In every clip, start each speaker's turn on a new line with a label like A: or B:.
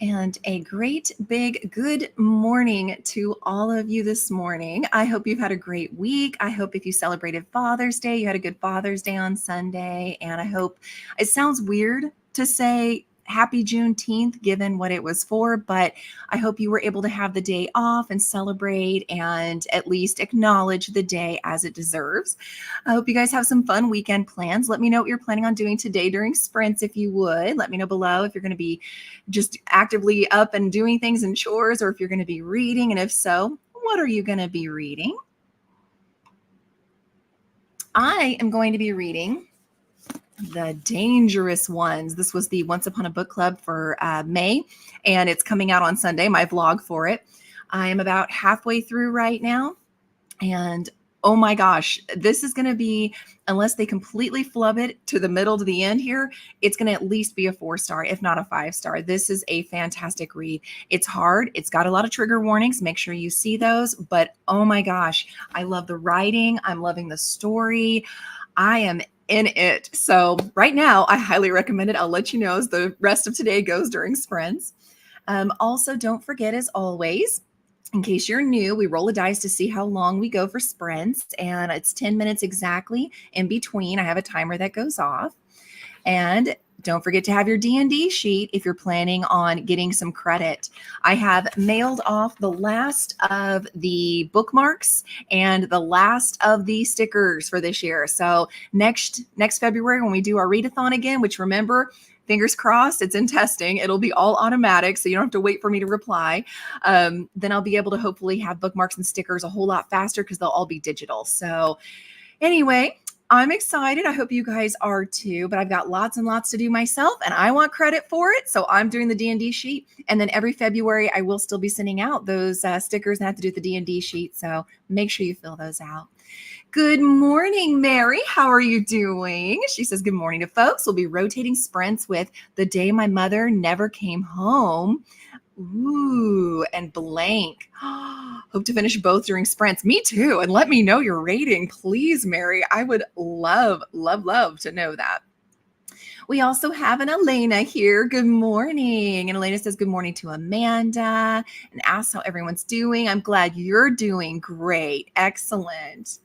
A: And a great big good morning to all of you this morning. I hope you've had a great week. I hope if you celebrated Father's Day, you had a good Father's Day on Sunday. And I hope it sounds weird to say happy Juneteenth, given what it was for, but I hope you were able to have the day off and celebrate and at least acknowledge the day as it deserves. I hope you guys have some fun weekend plans. Let me know what you're planning on doing today during sprints, if you would. Let me know below if you're going to be just actively up and doing things and chores, or if you're going to be reading. And if so, what are you going to be reading? I am going to be reading The Dangerous Ones. This was the Once Upon a Book Club for May, and it's coming out on Sunday, my vlog for it. I am about halfway through right now, and oh my gosh, this is going to be, unless they completely flub it to the middle to the end here, it's going to at least be a 4-star, if not a 5-star. This is a fantastic read. It's hard. It's got a lot of trigger warnings. Make sure you see those. But oh my gosh, I love the writing. I'm loving the story. I am in it. So right now, I highly recommend it. I'll let you know as the rest of today goes during sprints. Also, don't forget, as always, in case you're new, we roll a dice to see how long we go for sprints, and it's 10 minutes exactly in between. I have a timer that goes off. And don't forget to have your D&D sheet if you're planning on getting some credit. I have mailed off the last of the bookmarks and the last of the stickers for this year. So next February, when we do our readathon again, which, remember, fingers crossed, it's in testing, it'll be all automatic, so you don't have to wait for me to reply. Then I'll be able to hopefully have bookmarks and stickers a whole lot faster because they'll all be digital. So anyway, I'm excited. I hope you guys are too, but I've got lots and lots to do myself, and I want credit for it. So I'm doing the D&D sheet, and then every February I will still be sending out those stickers and have to do the D&D sheet. So make sure you fill those out. Good morning, Mary. How are you doing? She says, good morning to folks. We'll be rotating sprints with The Day My Mother Never Came Home. Ooh, and blank. Hope to finish both during sprints. Me too. And let me know your rating, please, Mary. I would love, love, love to know that. We also have an Elena here. Good morning. And Elena says good morning to Amanda and asks how everyone's doing. I'm glad you're doing great. Excellent.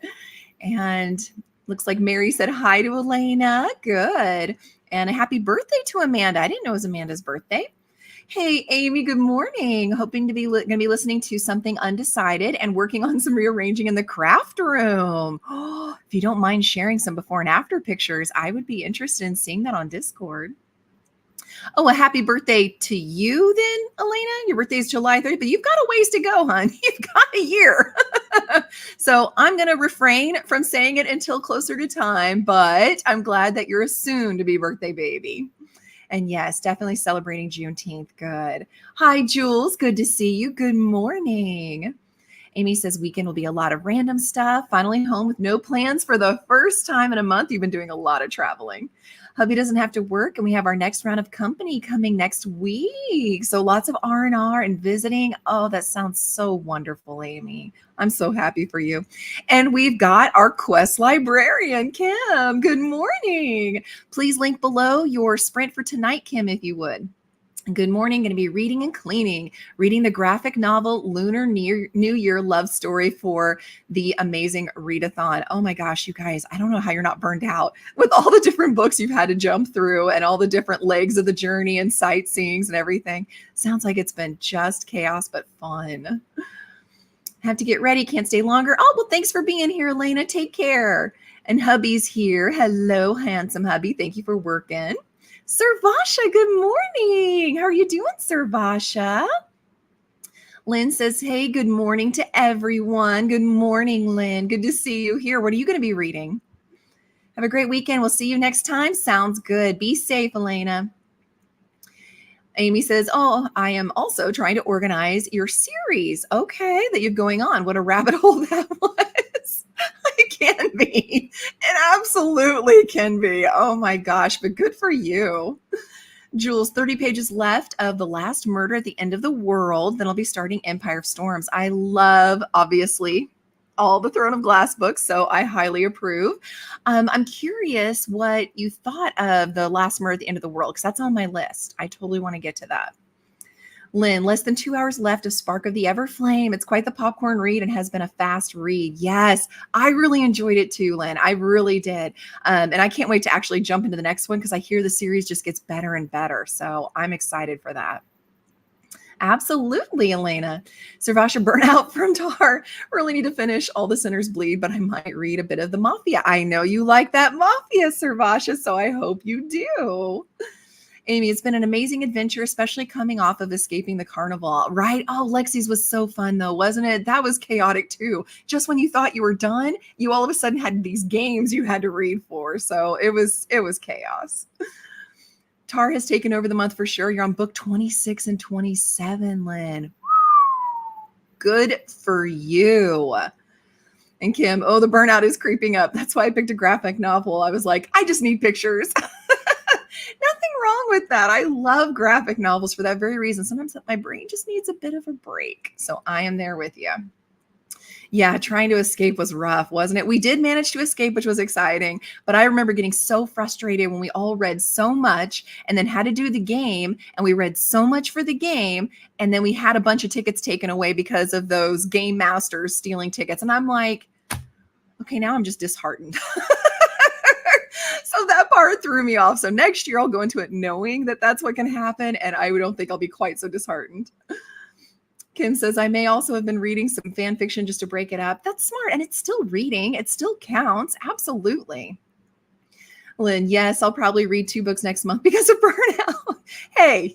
A: And looks like Mary said hi to Elena. Good. And a happy birthday to Amanda. I didn't know it was Amanda's birthday. Hey, Amy, good morning. Hoping to be going to be listening to Something Undecided and working on some rearranging in the craft room. Oh, if you don't mind sharing some before and after pictures, I would be interested in seeing that on Discord. Oh, a happy birthday to you then, Elena. Your birthday is July 30th, but you've got a ways to go, hon. You've got a year. So I'm going to refrain from saying it until closer to time, but I'm glad that you're a soon-to-be birthday baby. And yes, definitely celebrating Juneteenth. Good. Hi, Jules. Good to see you. Good morning. Amy says weekend will be a lot of random stuff. Finally home with no plans for the first time in a month. You've been doing a lot of traveling. Hubby doesn't have to work, and we have our next round of company coming next week. So lots of R&R and visiting. Oh, that sounds so wonderful, Amy. I'm so happy for you. And we've got our Quest librarian, Kim. Good morning. Please link below your sprint for tonight, Kim, if you would. Good morning. Going to be reading and cleaning, reading the graphic novel Lunar New Year love story for the amazing readathon. Oh my gosh, you guys, I don't know how you're not burned out with all the different books you've had to jump through and all the different legs of the journey and sightseeings and everything. Sounds like it's been just chaos, but fun. Have to get ready. Can't stay longer. Oh, well, thanks for being here, Elena. Take care. And hubby's here. Hello, handsome hubby. Thank you for working. Sir Vasha, good morning. How are you doing, Sir Vasha? Lynn says, hey, good morning to everyone. Good morning, Lynn. Good to see you here. What are you going to be reading? Have a great weekend. We'll see you next time. Sounds good. Be safe, Elena. Amy says, oh, I am also trying to organize your series. Okay, that you're going on. What a rabbit hole that was. It can be. It absolutely can be. Oh my gosh, but good for you. Jules, 30 pages left of The Last Murder at the End of the World. Then I'll be starting Empire of Storms. I love, obviously, all the Throne of Glass books, so I highly approve. I'm curious what you thought of The Last Murder at the End of the World, because that's on my list. I totally want to get to that. Lynn, less than 2 hours left of Spark of the Everflame. It's quite the popcorn read and has been a fast read. Yes, I really enjoyed it too, Lynn. I really did. And I can't wait to actually jump into the next one because I hear the series just gets better and better. So I'm excited for that. Absolutely, Elena. Servasha Burnout from Tar. Really need to finish All the Sinners Bleed, but I might read a bit of the Mafia. I know you like that Mafia, Servasha, so I hope you do. Amy, it's been an amazing adventure, especially coming off of escaping the carnival, right? Oh, Lexi's was so fun though, wasn't it? That was chaotic too. Just when you thought you were done, you all of a sudden had these games you had to read for. So it was chaos. Tar has taken over the month for sure. You're on book 26 and 27, Lynn. Good for you. And Kim, oh, the burnout is creeping up. That's why I picked a graphic novel. I was like, I just need pictures. Nothing wrong with that. I love graphic novels for that very reason. Sometimes my brain just needs a bit of a break. So I am there with you. Yeah, trying to escape was rough, wasn't it? We did manage to escape, which was exciting. But I remember getting so frustrated when we all read so much and then had to do the game. And we read so much for the game. And then we had a bunch of tickets taken away because of those game masters stealing tickets. And I'm like, okay, now I'm just disheartened. So that part threw me off. So next year I'll go into it knowing that that's what can happen. And I don't think I'll be quite so disheartened. Kim says, I may also have been reading some fan fiction just to break it up. That's smart. And it's still reading. It still counts. Absolutely. Lynn, yes, I'll probably read 2 books next month because of burnout. Hey,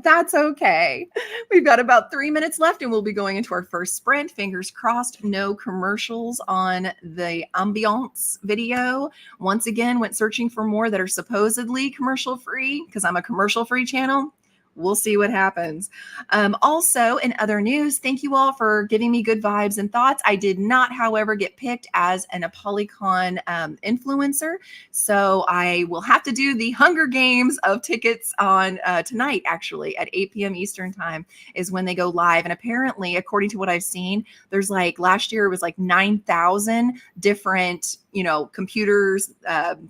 A: that's okay. We've got about 3 minutes left and we'll be going into our first sprint. Fingers crossed, no commercials on the ambiance video. Once again, went searching for more that are supposedly commercial free because I'm a commercial free channel. We'll see what happens. Also, in other news, thank you all for giving me good vibes and thoughts. I did not, however, get picked as an ApollyCon influencer. So I will have to do the Hunger Games of tickets on tonight, actually, at 8 p.m. Eastern time is when they go live. And apparently, according to what I've seen, there's last year, it was 9,000 different computers,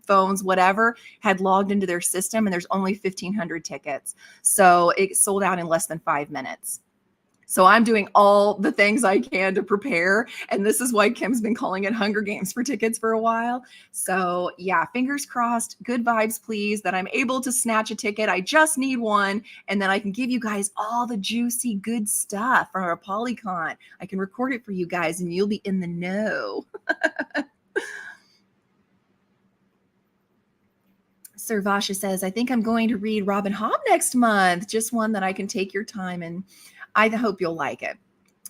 A: phones, whatever, had logged into their system, and there's only 1,500 tickets. So it sold out in less than 5 minutes. So I'm doing all the things I can to prepare. And this is why Kim's been calling it Hunger Games for tickets for a while. So yeah, fingers crossed, good vibes, please, that I'm able to snatch a ticket. I just need one. And then I can give you guys all the juicy, good stuff from our ApollyCon. I can record it for you guys and you'll be in the know. Servasha says, I think I'm going to read Robin Hobb next month. Just one that I can take your time, and I hope you'll like it.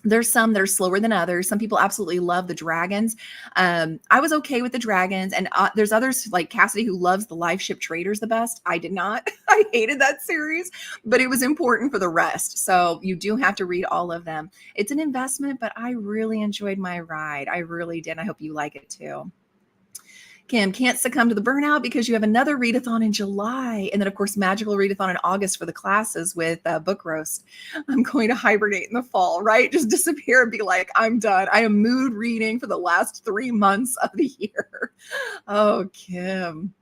A: There's some that are slower than others. Some people absolutely love the dragons. I was okay with the dragons, and there's others like Cassidy who loves the live ship traders the best. I did not. I hated that series, but it was important for the rest. So you do have to read all of them. It's an investment, but I really enjoyed my ride. I really did. I hope you like it too. Kim, can't succumb to the burnout because you have another readathon in July. And then, of course, magical readathon in August for the classes with Book Roast. I'm going to hibernate in the fall, right? Just disappear and be like, I'm done. I am mood reading for the last 3 months of the year. Oh, Kim.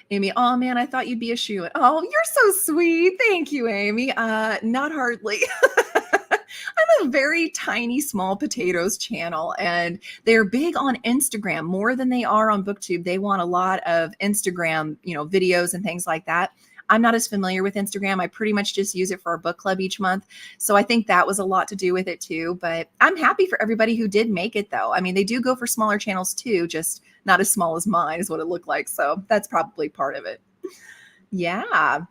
A: Amy, oh man, I thought you'd be a shoo-in. Oh, you're so sweet. Thank you, Amy. Not hardly. I'm a very tiny, small potatoes channel, and they're big on Instagram more than they are on BookTube. They want a lot of Instagram, videos and things like that. I'm not as familiar with Instagram. I pretty much just use it for our book club each month. So I think that was a lot to do with it too. But I'm happy for everybody who did make it though. I mean, they do go for smaller channels too, just not as small as mine is what it looked like. So that's probably part of it. Yeah.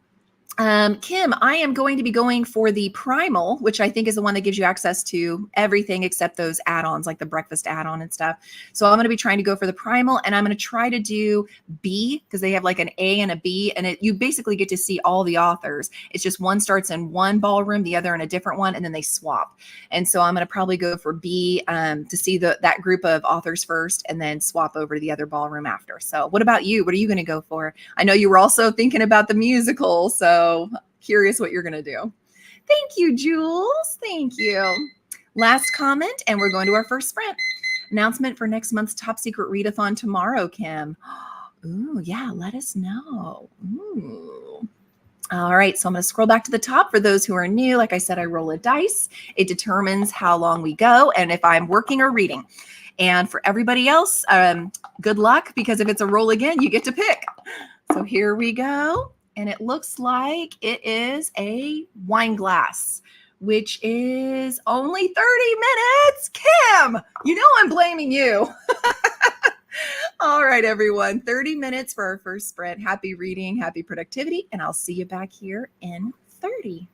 A: Kim, I am going to be going for the Primal, which I think is the one that gives you access to everything except those add-ons, like the breakfast add-on and stuff. So I'm going to be trying to go for the Primal, and I'm going to try to do B because they have like an A and a B, and you basically get to see all the authors. It's just one starts in one ballroom, the other in a different one, and then they swap. And so I'm going to probably go for B to see that group of authors first, and then swap over to the other ballroom after. So what about you? What are you going to go for? I know you were also thinking about the musical, so curious what you're going to do. Thank you, Jules. Thank you. Last comment, and we're going to our first sprint. Announcement for next month's Top Secret Readathon tomorrow, Kim. Ooh, yeah, let us know. Ooh. All right, so I'm going to scroll back to the top. For those who are new, like I said, I roll a dice. It determines how long we go and if I'm working or reading. And for everybody else, good luck, because if it's a roll again, you get to pick. So here we go. And it looks like it is a wine glass, which is only 30 minutes. Kim, you know I'm blaming you. All right, everyone, 30 minutes for our first sprint. Happy reading, happy productivity, and I'll see you back here in 30.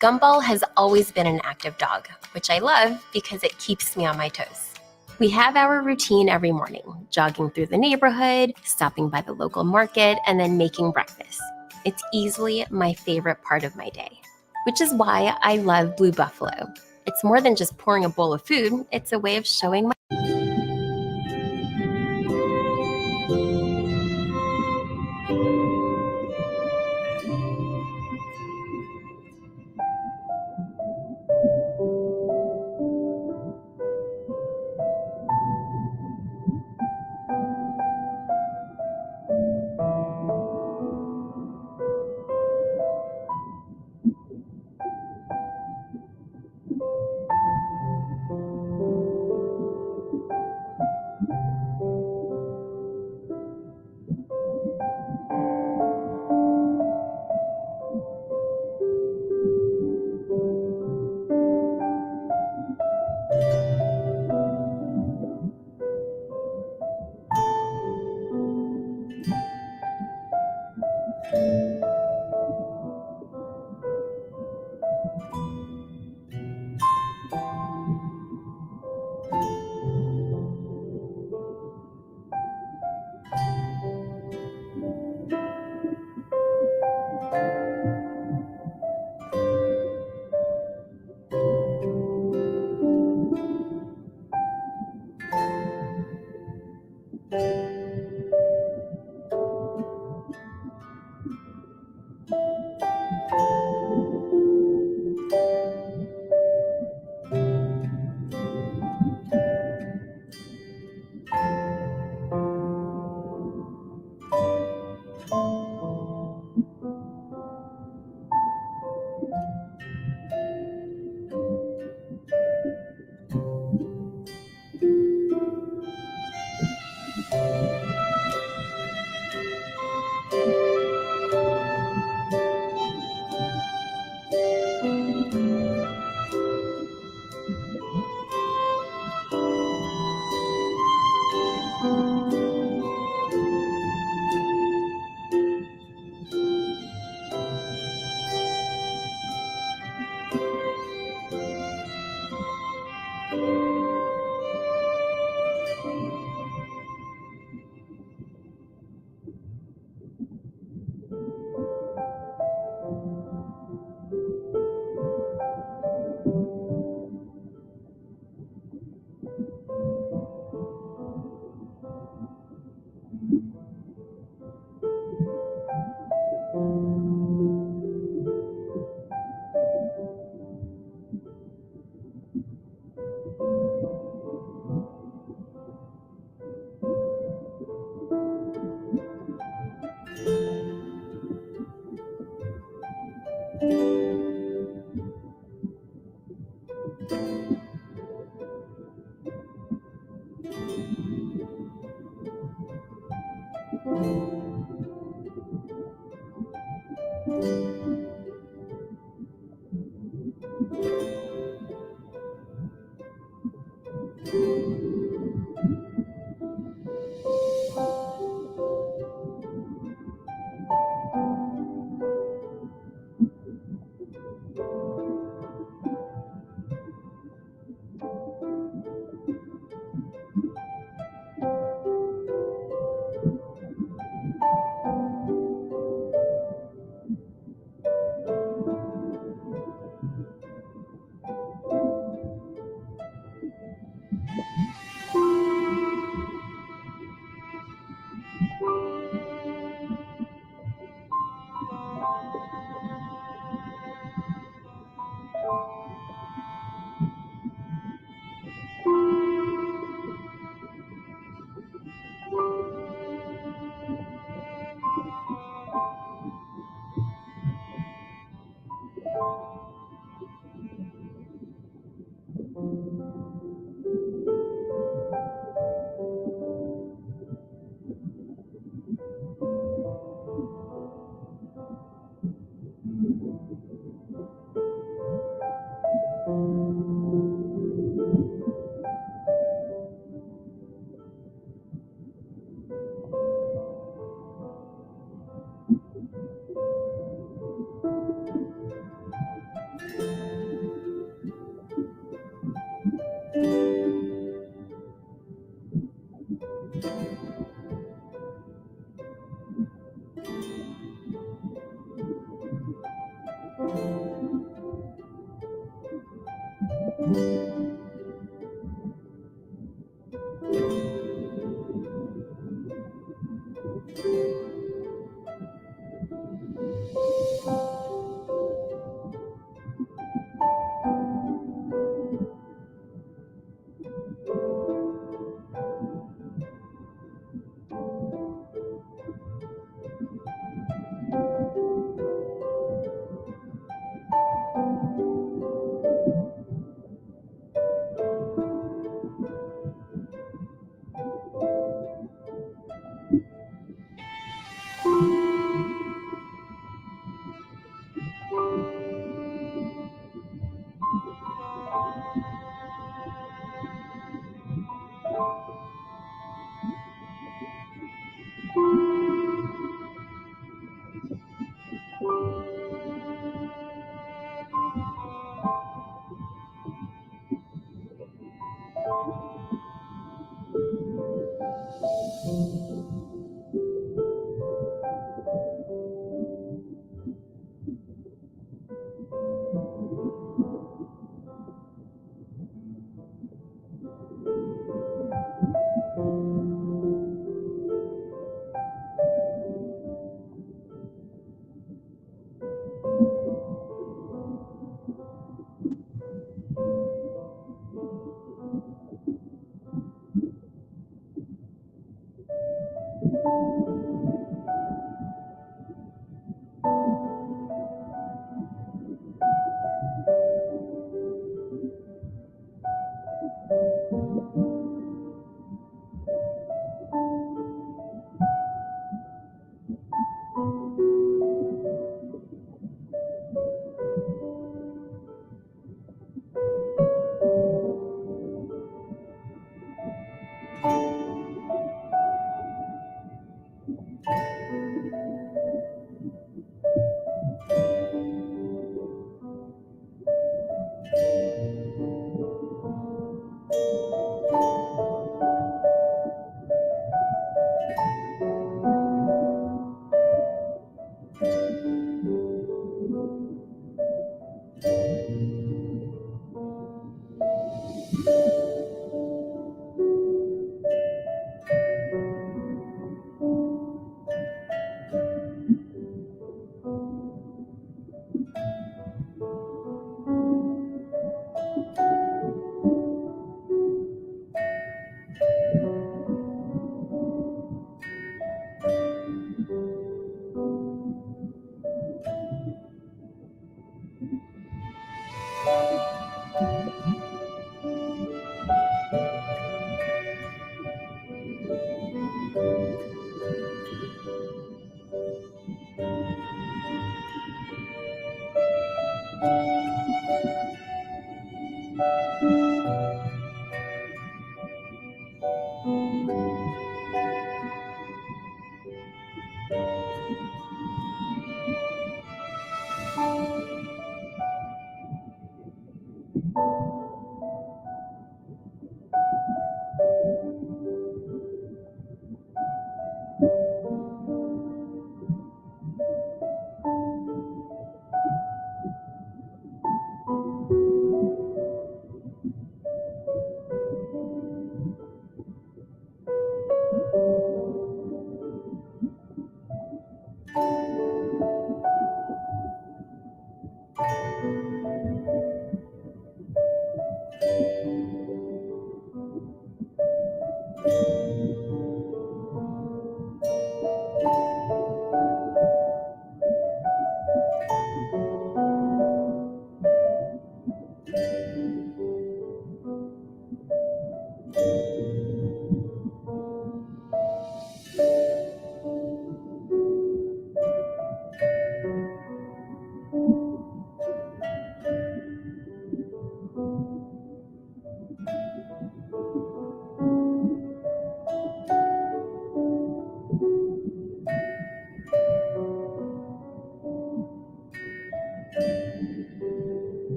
B: Gumball has always been an active dog, which I love because it keeps me on my toes. We have our routine every morning, jogging through the neighborhood, stopping by the local market, and then making breakfast. It's easily my favorite part of my day, which is why I love Blue Buffalo. It's more than just pouring a bowl of food, it's a way of showing my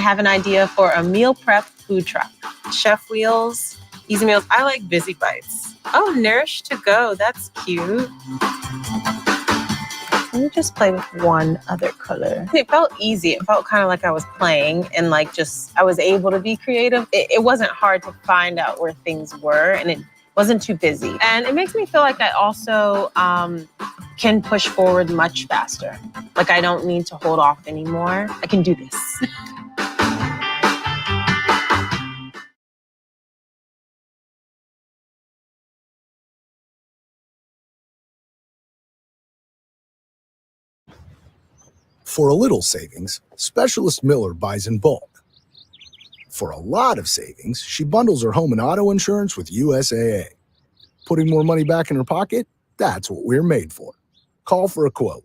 C: have an idea for a meal prep food truck. Chef Wheels, Easy Meals. I like Busy Bites. Oh, Nourish to Go. That's cute. Let me just play with one other color. It felt easy. It felt kind of like I was playing and like just I was able to be creative. It wasn't hard to find out where things were, and it wasn't too busy. And it makes me feel like I also can push forward much faster. Like I don't need to hold off anymore. I can do this.
D: For a little savings, Specialist Miller buys in bulk. For a lot of savings, she bundles her home and auto insurance with USAA. Putting more money back in her pocket? That's what we're made for. Call for a quote.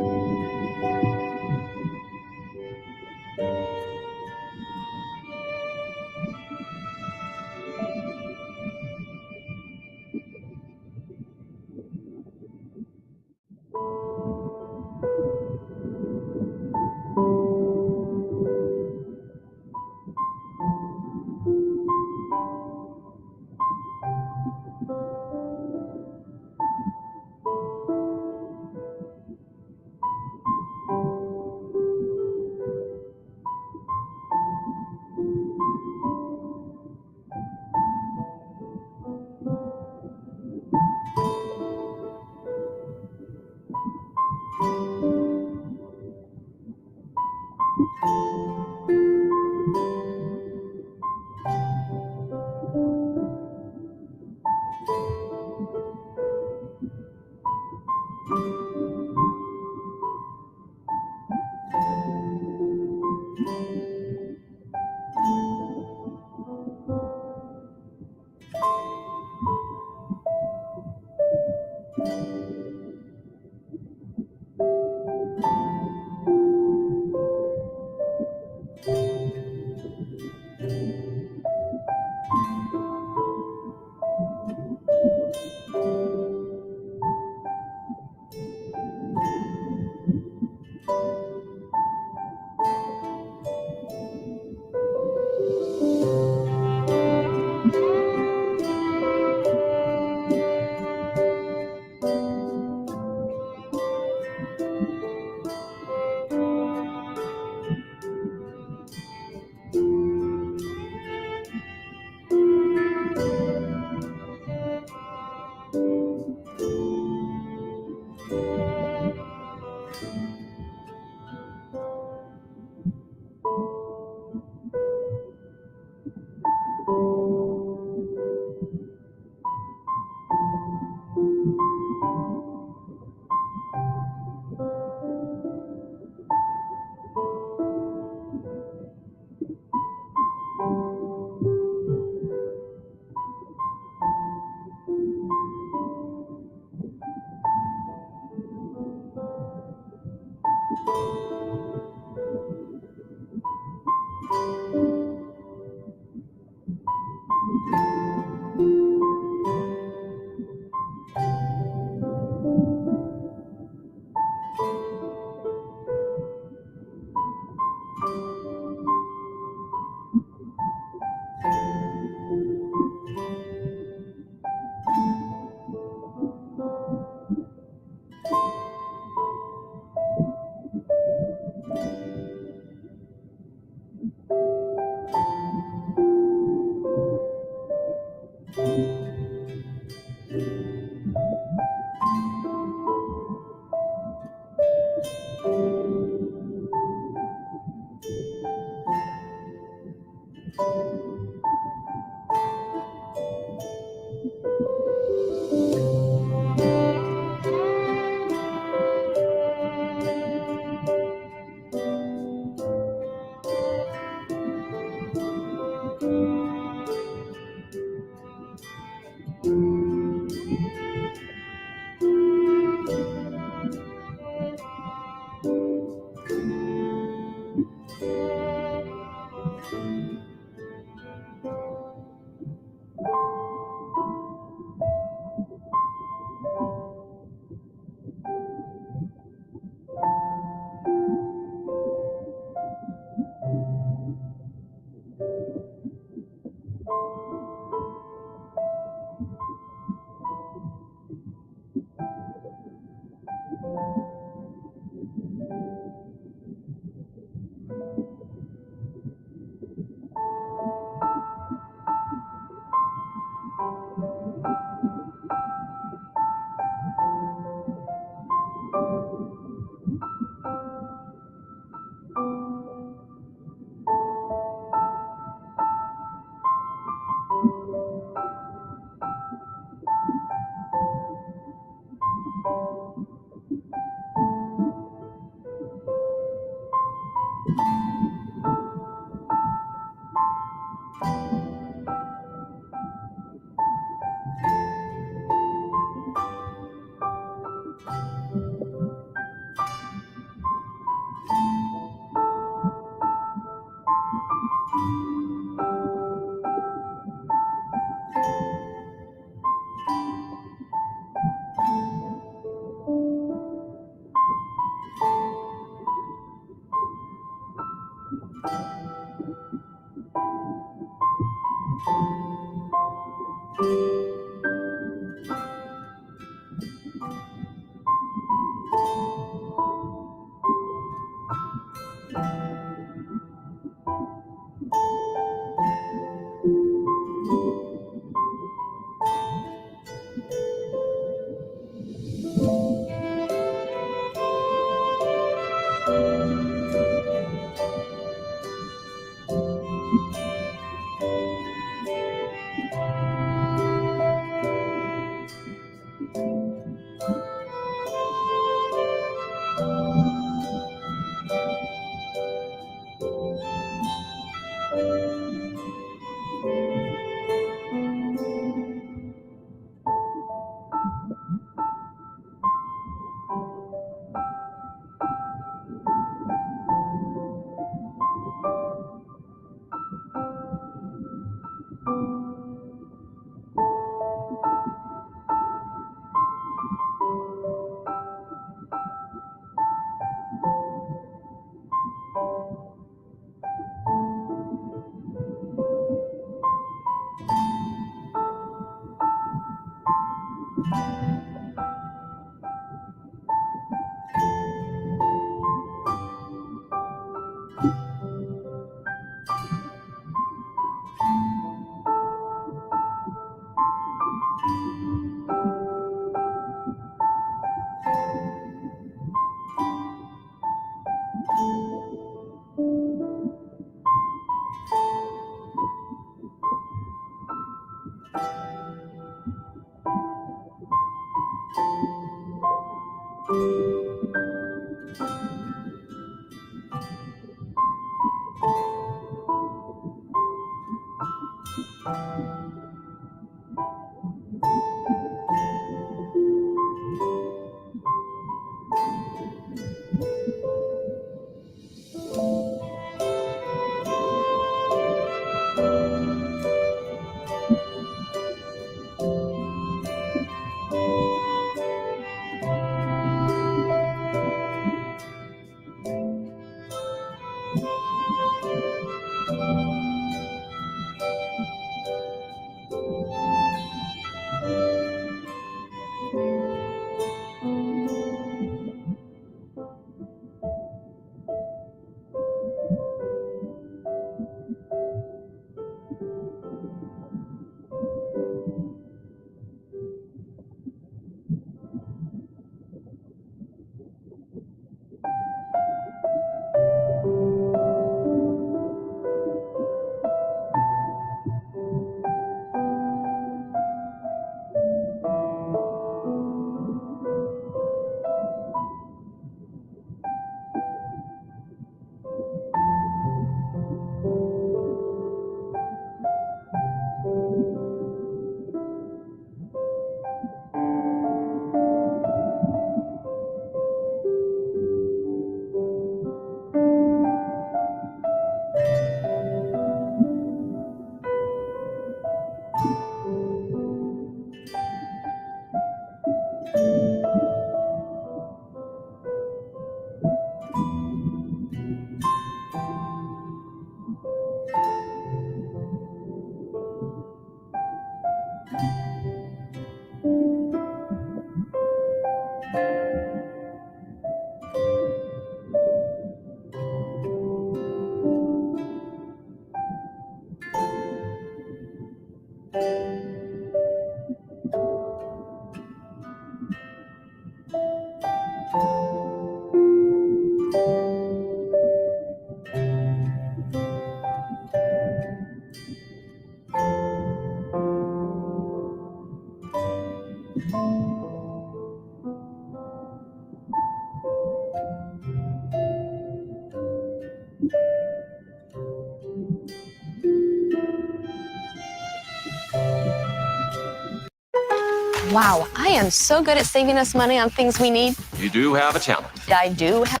E: Wow, I am so good at saving us money on things we need.
F: You do have a talent.
E: I do have.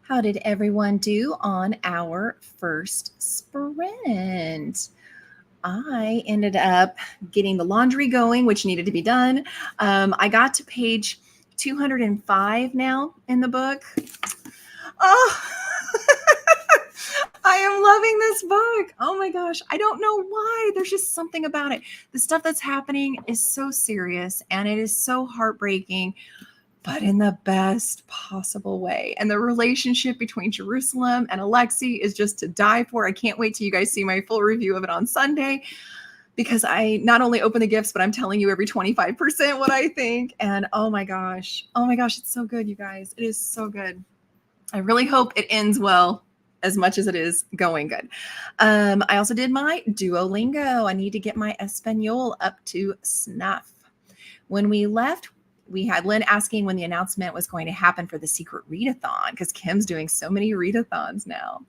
A: How did everyone do on our first sprint? I ended up getting the laundry going, which needed to be done. I got to page 205 now in the book. Oh, I am loving this book. Oh my gosh. I don't know why. There's just something about it. The stuff that's happening is so serious and it is so heartbreaking, but in the best possible way. And the relationship between Jerusalem and Alexei is just to die for. I can't wait till you guys see my full review of it on Sunday, because I not only open the gifts, but I'm telling you every 25% what I think. And oh my gosh, it's so good, you guys. It is so good. I really hope it ends well as much as it is going good. I also did my Duolingo. I need to get my Espanol up to snuff. When we left, we had Lynn asking when the announcement was going to happen for the secret readathon, because Kim's doing so many readathons now.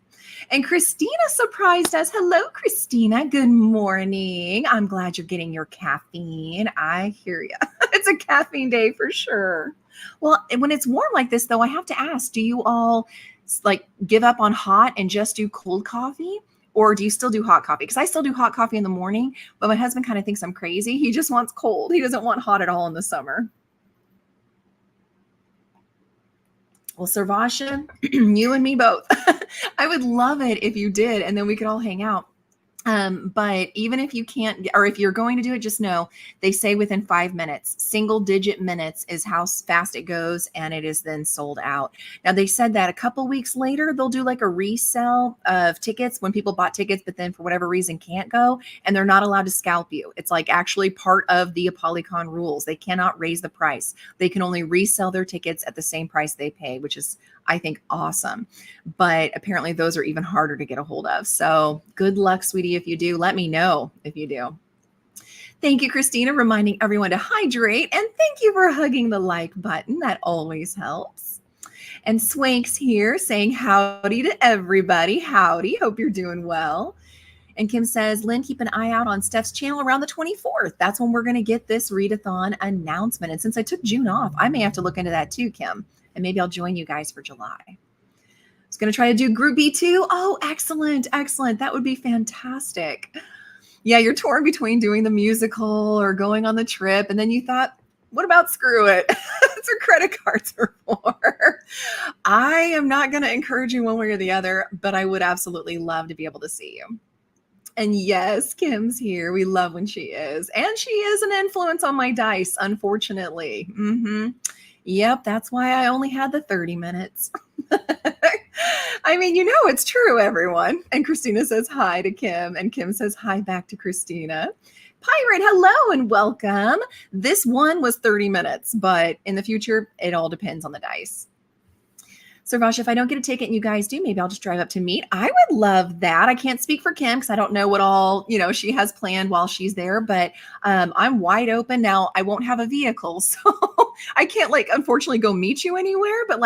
A: And Christina surprised us. Hello, Christina. Good morning. I'm glad you're getting your caffeine. I hear you. It's a caffeine day for sure. Well, when it's warm like this, though, I have to ask, do you all like give up on hot and just do cold coffee? Or do you still do hot coffee? Because I still do hot coffee in the morning, but my husband kind of thinks I'm crazy. He just wants cold. He doesn't want hot at all in the summer. Well, Sarvasha, you and me both. I would love it if you did, and then we could all hang out. But even if you can't, or if you're going to do it, just know they say within 5 minutes. Single digit minutes is how fast it goes, and it is then sold out. Now, they said that a couple weeks later, they'll do like a resell of tickets when people bought tickets, but then for whatever reason can't go, and they're not allowed to scalp you. It's like actually part of the ApollyCon rules. They cannot raise the price. They can only resell their tickets at the same price they pay, which is, I think, awesome. But apparently those are even harder to get a hold of. So good luck, sweetie, if you do. Let me know if you do. Thank you, Christina, reminding everyone to hydrate. And thank you for hugging the like button. That always helps. And Swank's here saying howdy to everybody. Howdy. Hope you're doing well. And Kim says, Lynn, keep an eye out on Steph's channel around the 24th. That's when we're going to get this readathon announcement. And since I took June off, I may have to look into that too, Kim. And maybe I'll join you guys for July. I was going to try to do Group B too. Oh, excellent. Excellent. That would be fantastic. Yeah, you're torn between doing the musical or going on the trip. And then you thought, what about screw it? That's what credit cards are for. I am not going to encourage you one way or the other, but I would absolutely love to be able to see you. And yes, Kim's here. We love when she is. And she is an influence on my dice, unfortunately. Yep, that's why I only had the 30 minutes. I mean, you know it's true, everyone. And Christina says hi to Kim, and Kim says hi back to Christina. Pirate, hello and welcome. This one was 30 minutes, but in the future, it all depends on the dice. So, Vash, if I don't get a ticket and you guys do, maybe I'll just drive up to meet. I would love that. I can't speak for Kim because I don't know what all, she has planned while she's there, but I'm wide open. Now, I won't have a vehicle, so I can't, unfortunately go meet you anywhere. But,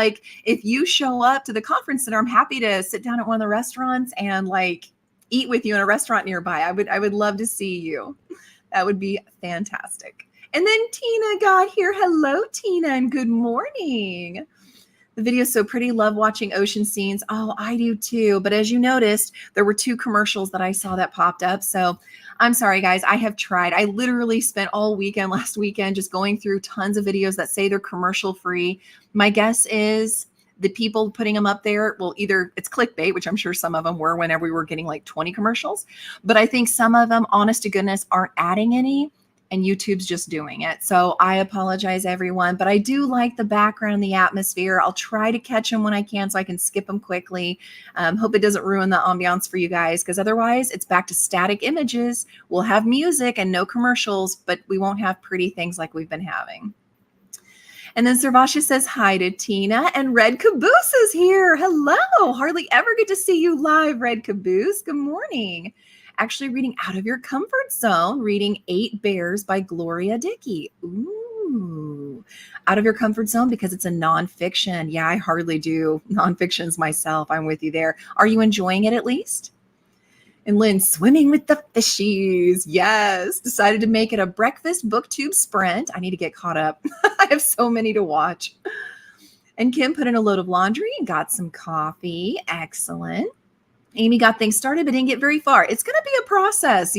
A: if you show up to the conference center, I'm happy to sit down at one of the restaurants and, eat with you in a restaurant nearby. I would love to see you. That would be fantastic. And then Tina got here. Hello, Tina, and good morning. The video is so pretty. Love watching ocean scenes. Oh, I do too. But as you noticed, there were 2 commercials that I saw that popped up. So I'm sorry, guys. I have tried. I literally spent all weekend, last weekend, just going through tons of videos that say they're commercial free. My guess is the people putting them up there, well, either it's clickbait, which I'm sure some of them were whenever we were getting 20 commercials. But I think some of them, honest to goodness, aren't adding any. And YouTube's just doing it. So I apologize, everyone, but I do like the background and the atmosphere. I'll try to catch them when I can so I can skip them quickly. Hope it doesn't ruin the ambiance for you guys, because otherwise it's back to static images. We'll have music and no commercials, but we won't have pretty things like we've been having. And then Servasha says hi to Tina, and Red Caboose is here. Hello. Hardly ever get to see you live, Red Caboose. Good morning. Actually reading Out of Your Comfort Zone, reading 8 Bears by Gloria Dickey. Ooh, Out of Your Comfort Zone because it's a nonfiction. Yeah, I hardly do nonfictions myself. I'm with you there. Are you enjoying it at least? And Lynn, swimming with the fishies. Yes, decided to make it a breakfast booktube sprint. I need to get caught up. I have so many to watch. And Kim put in a load of laundry and got some coffee. Excellent. Amy got things started, but didn't get very far. It's going to be a process,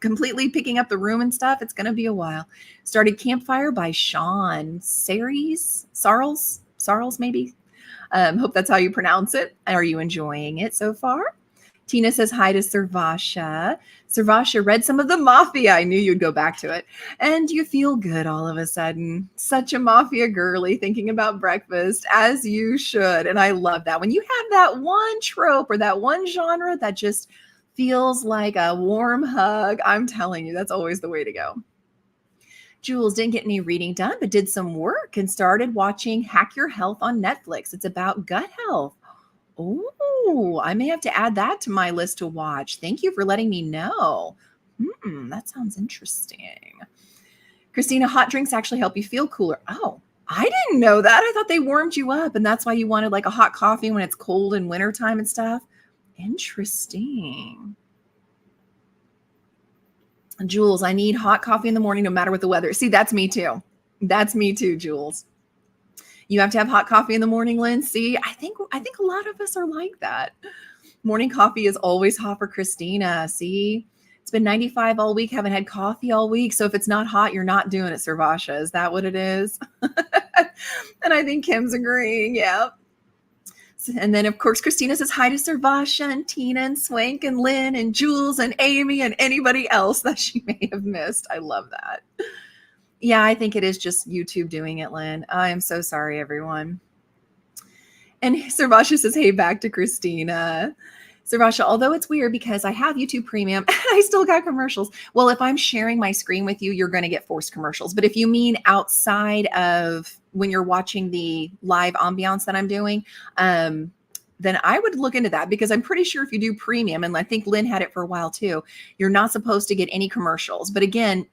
A: completely picking up the room and stuff. It's going to be a while. Started Campfire by Sean Sarles, maybe. Hope that's how you pronounce it. Are you enjoying it so far? Tina says hi to Servasha. Servasha read some of the Mafia. I knew you'd go back to it. And you feel good all of a sudden. Such a Mafia girly thinking about breakfast, as you should. And I love that. When you have that one trope or that one genre that just feels like a warm hug, I'm telling you, that's always the way to go. Jules didn't get any reading done, but did some work and started watching Hack Your Health on Netflix. It's about gut health. Oh, I may have to add that to my list to watch. Thank you for letting me know. That sounds interesting. Christina, hot drinks actually help you feel cooler. Oh, I didn't know that. I thought they warmed you up, and that's why you wanted a hot coffee when it's cold in wintertime and stuff. Interesting. Jules, I need hot coffee in the morning no matter what the weather. See, that's me too. That's me too, Jules. You have to have hot coffee in the morning, Lynn. See, I think a lot of us are like that. Morning coffee is always hot for Christina. See, it's been 95 all week. Haven't had coffee all week. So if it's not hot, you're not doing it, Servasha. Is that what it is? And I think Kim's agreeing. Yeah. And then, of course, Christina says hi to Servasha and Tina and Swank and Lynn and Jules and Amy and anybody else that she may have missed. I love that. Yeah, I think it is just YouTube doing it, Lynn. I am so sorry, everyone. And Servasha says, hey, back to Christina. Servasha, although it's weird because I have YouTube Premium, I still got commercials. Well, if I'm sharing my screen with you, you're going to get forced commercials. But if you mean outside of when you're watching the live ambiance that I'm doing, then I would look into that, because I'm pretty sure if you do Premium, and I think Lynn had it for a while too, you're not supposed to get any commercials. But again,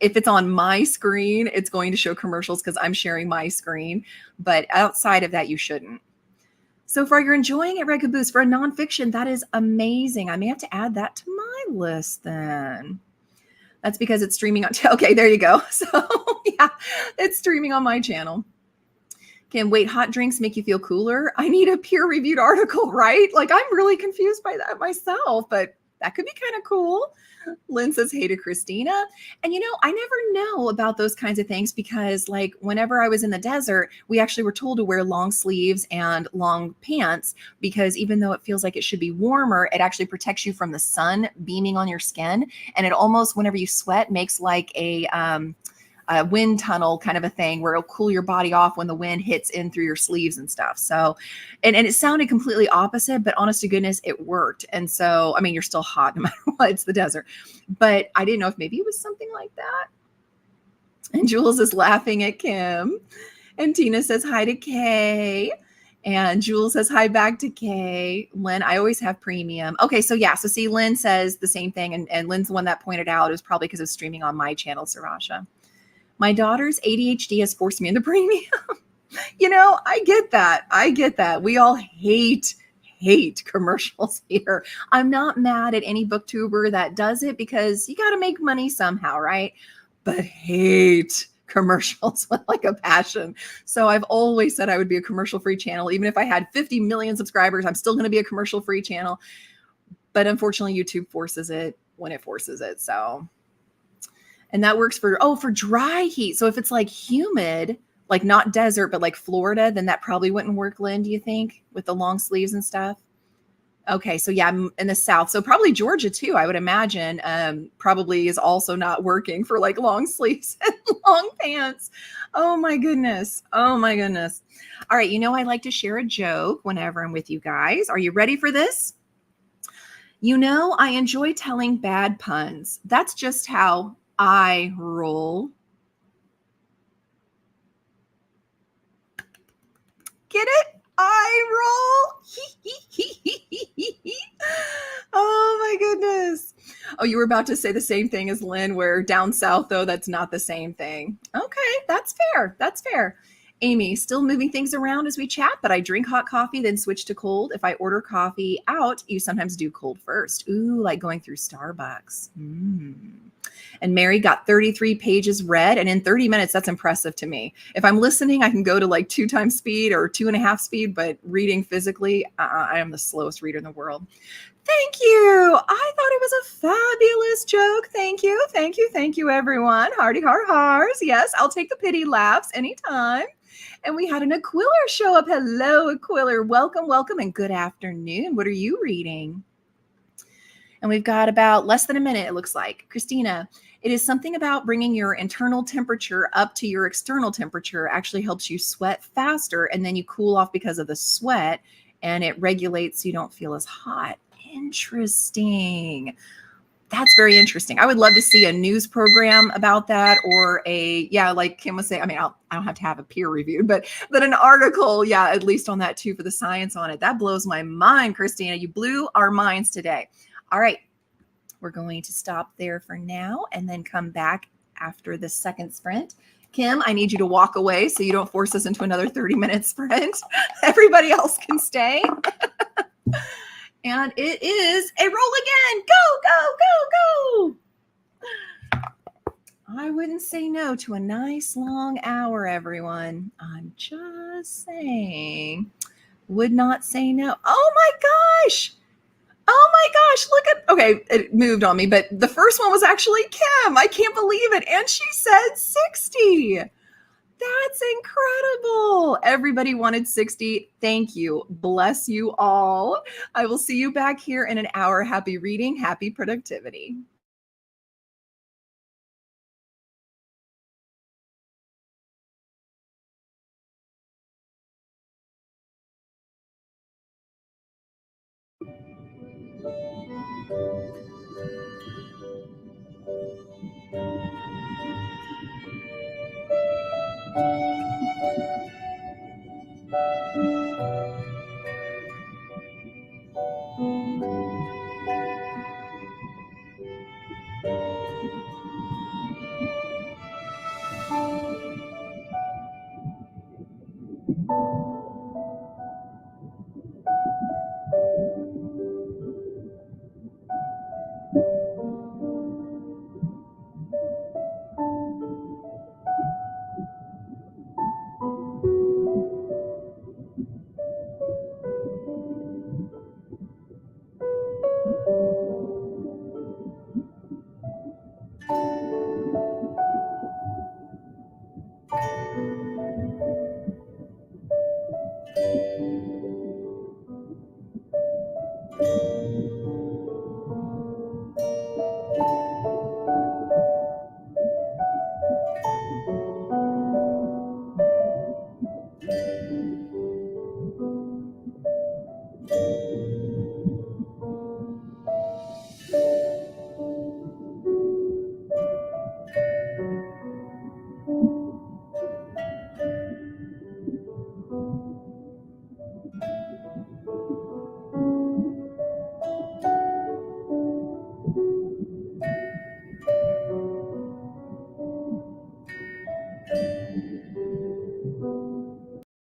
A: if it's on my screen, it's going to show commercials because I'm sharing my screen. But outside of that, you shouldn't. So far, you're enjoying it, Red Caboose. For a nonfiction, that is amazing. I may have to add that to my list then. That's because it's streaming on. Okay, there you go. So yeah, it's streaming on my channel. Can wait, hot drinks make you feel cooler? I need a peer-reviewed article, right? Like, I'm really confused by that myself, but that could be kind of cool. Lynn says, hey to Christina. And I never know about those kinds of things, because like whenever I was in the desert, we actually were told to wear long sleeves and long pants, because even though it feels like it should be warmer, it actually protects you from the sun beaming on your skin. And it almost, whenever you sweat, makes like a wind tunnel kind of a thing where it'll cool your body off when the wind hits in through your sleeves and stuff. So, and it sounded completely opposite, but honest to goodness, it worked. And so, I mean, you're still hot no matter what, it's the desert, but I didn't know if maybe it was something like that. And Jules is laughing at Kim, and Tina says hi to Kay. And Jules says hi back to Kay. Lynn, I always have Premium. Okay, so yeah, so see, Lynn says the same thing, and Lynn's the one that pointed out it was probably because of streaming on my channel, Sarasha. My daughter's ADHD has forced me into Premium. I get that. I get that. We all hate commercials here. I'm not mad at any booktuber that does it, because you got to make money somehow, right? But hate commercials with like a passion. So I've always said I would be a commercial-free channel. Even if I had 50 million subscribers, I'm still going to be a commercial-free channel. But unfortunately, YouTube forces it when it forces it. So... And that works for dry heat. So if it's like humid, like not desert, but like Florida, then that probably wouldn't work, Lynn, do you think, with the long sleeves and stuff? Okay, so yeah, in the South. So probably Georgia too, I would imagine, probably is also not working for like long sleeves and long pants. Oh my goodness. Oh my goodness. All right, I like to share a joke whenever I'm with you guys. Are you ready for this? I enjoy telling bad puns. That's just how I roll. Get it? I roll. Oh my goodness. Oh, you were about to say the same thing as Lynn, where down south, though, that's not the same thing. Okay, that's fair. That's fair. Amy, still moving things around as we chat, but I drink hot coffee, then switch to cold. If I order coffee out, you sometimes do cold first. Ooh, like going through Starbucks. And Mary got 33 pages read, and in 30 minutes, that's impressive to me. If I'm listening, I can go to like 2 times speed or 2.5 speed, but reading physically, I am the slowest reader in the world. Thank you. I thought it was a fabulous joke. Thank you. Thank you. Thank you, everyone. Hearty har-hars. Yes, I'll take the pity laughs anytime. And we had an Aquiller show up. Hello, Aquiller. Welcome, welcome, and good afternoon. What are you reading? And we've got about less than a minute, it looks like. Christina, it is something about bringing your internal temperature up to your external temperature actually helps you sweat faster, and then you cool off because of the sweat, and it regulates so you don't feel as hot. Interesting. That's very interesting. I would love to see a news program about that, or like Kim was saying, I mean, I don't have to have a peer reviewed, but an article, at least on that too, for the science on it. That blows my mind, Christina. You blew our minds today. All right, we're going to stop there for now and then come back after the second sprint. Kim, I need you to walk away so you don't force us into another 30-minute sprint. Everybody else can stay. And it is a roll again. Go, go, go, go. I wouldn't say no to a nice long hour, everyone. I'm just saying. Would not say no. Oh my gosh. Oh my gosh, look at, okay, it moved on me, but the first one was actually Kim. I can't believe it. And she said 60. That's incredible. Everybody wanted 60. Thank you. Bless you all. I will see you back here in an hour. Happy reading, happy productivity.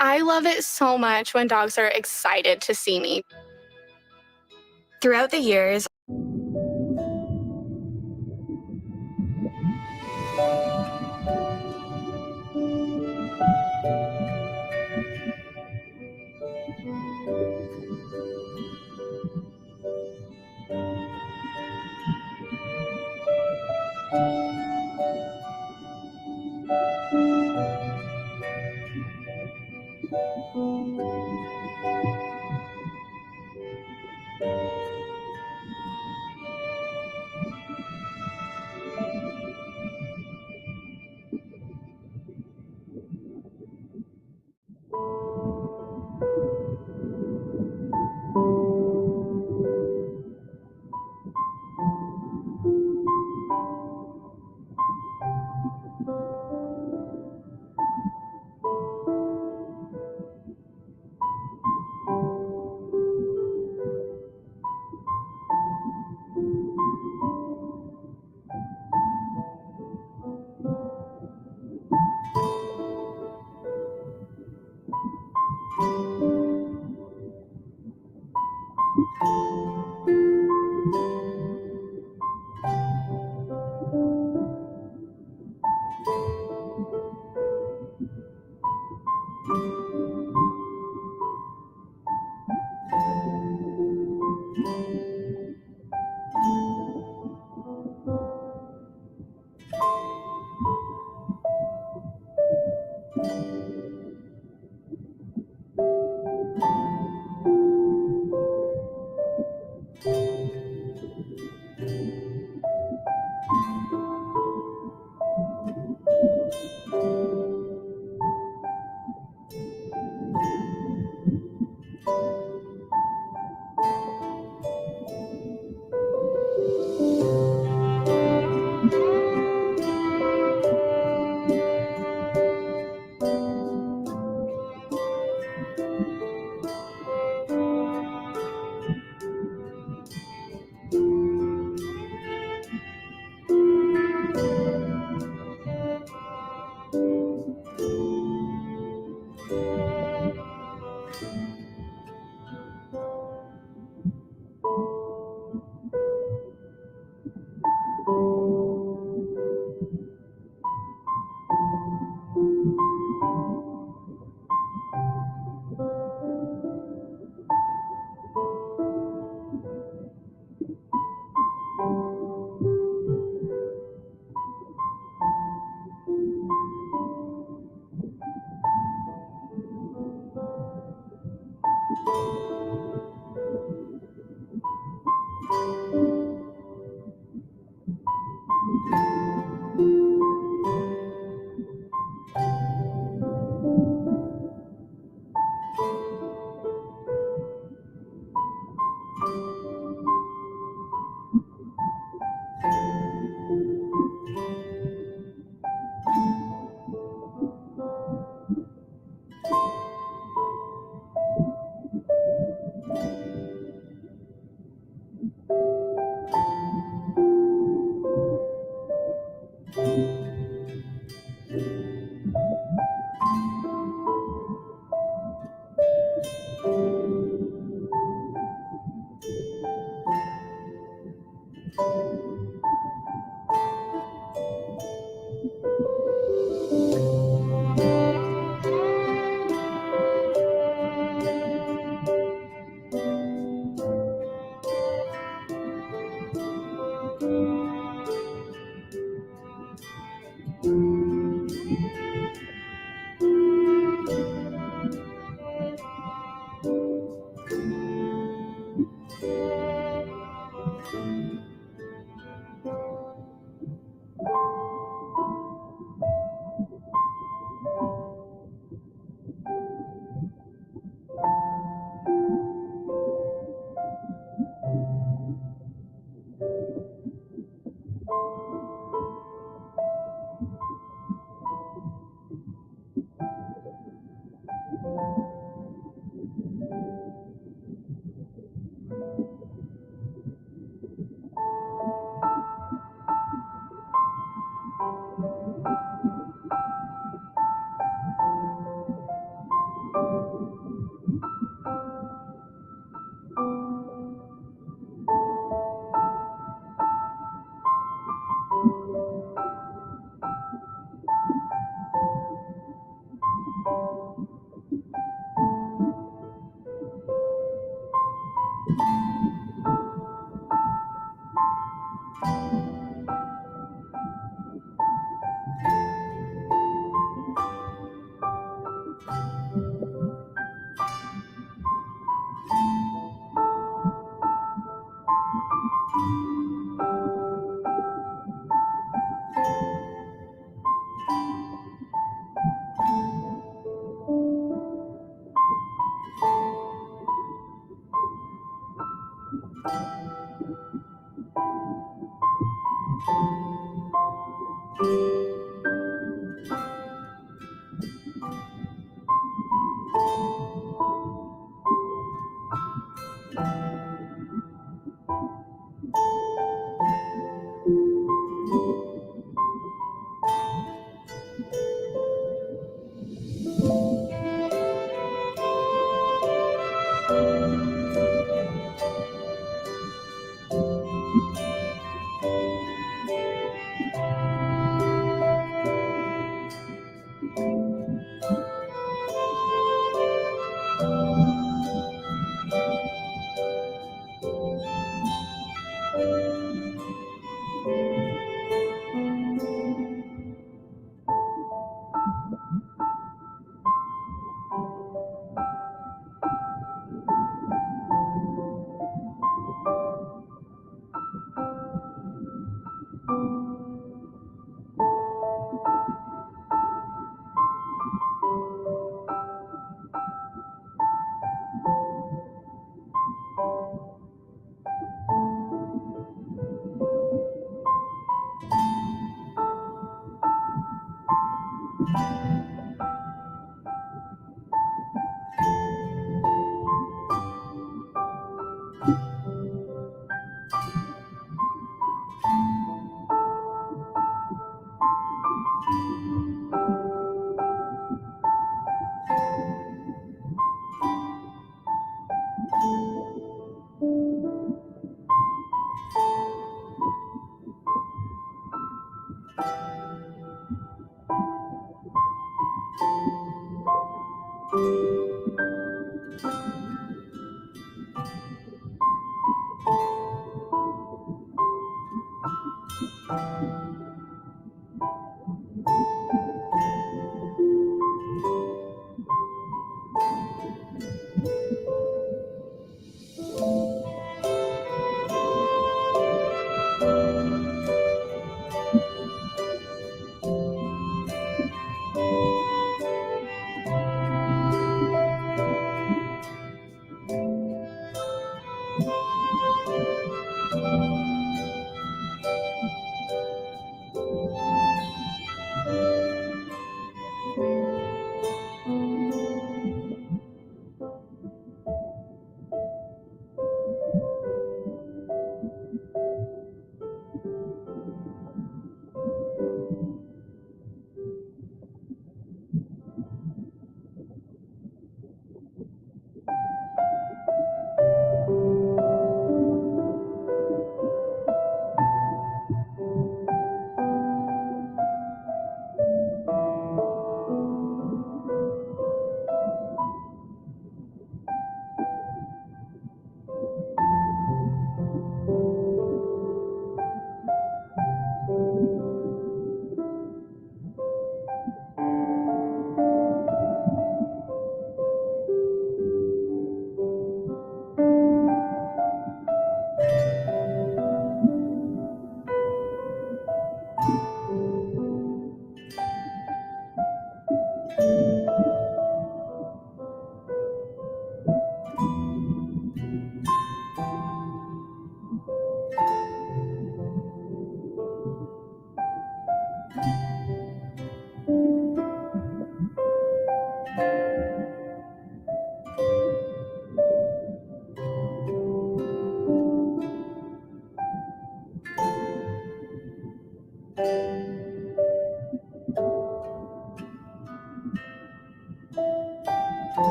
F: I love it so much when dogs are excited to see me. Throughout the years,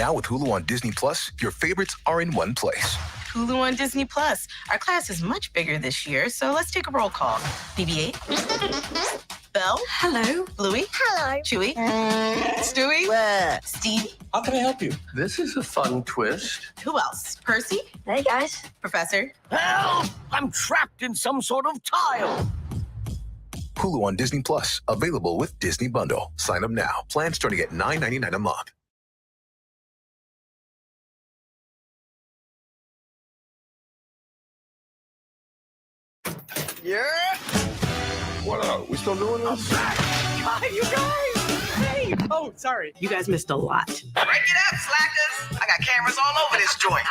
G: Now with Hulu on Disney Plus, your favorites are in one place.
C: Hulu on Disney Plus. Our class is much bigger this year, so let's take a roll call. BB-8. Belle.
H: Hello.
C: Bluey.
E: Hello.
C: Chewie. Stewie. Steve.
I: How can I help you? This is a fun twist.
C: Who else? Percy.
E: Hey, guys.
C: Professor.
I: Help! I'm trapped in some sort of tile.
G: Hulu on Disney Plus, available with Disney Bundle. Sign up now. Plan starting at $9.99 a month.
I: Yeah? What up? We still doing this? Hi, you guys! Hey! Oh, sorry.
C: You guys missed a lot.
J: Break it up, slackers. I got cameras all over this joint.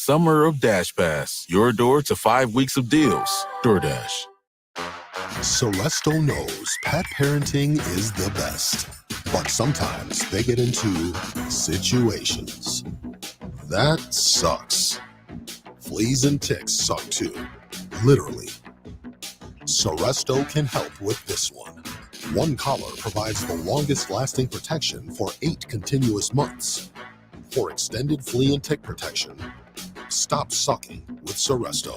H: Summer of Dash Pass, your door to 5 weeks of deals. DoorDash.
K: Celeste knows pet parenting is the best, but sometimes they get into situations. That sucks. Fleas and ticks suck too, literally. Seresto can help with this one. One collar provides the longest lasting protection for 8 continuous months. For extended flea and tick protection, stop sucking with Seresto.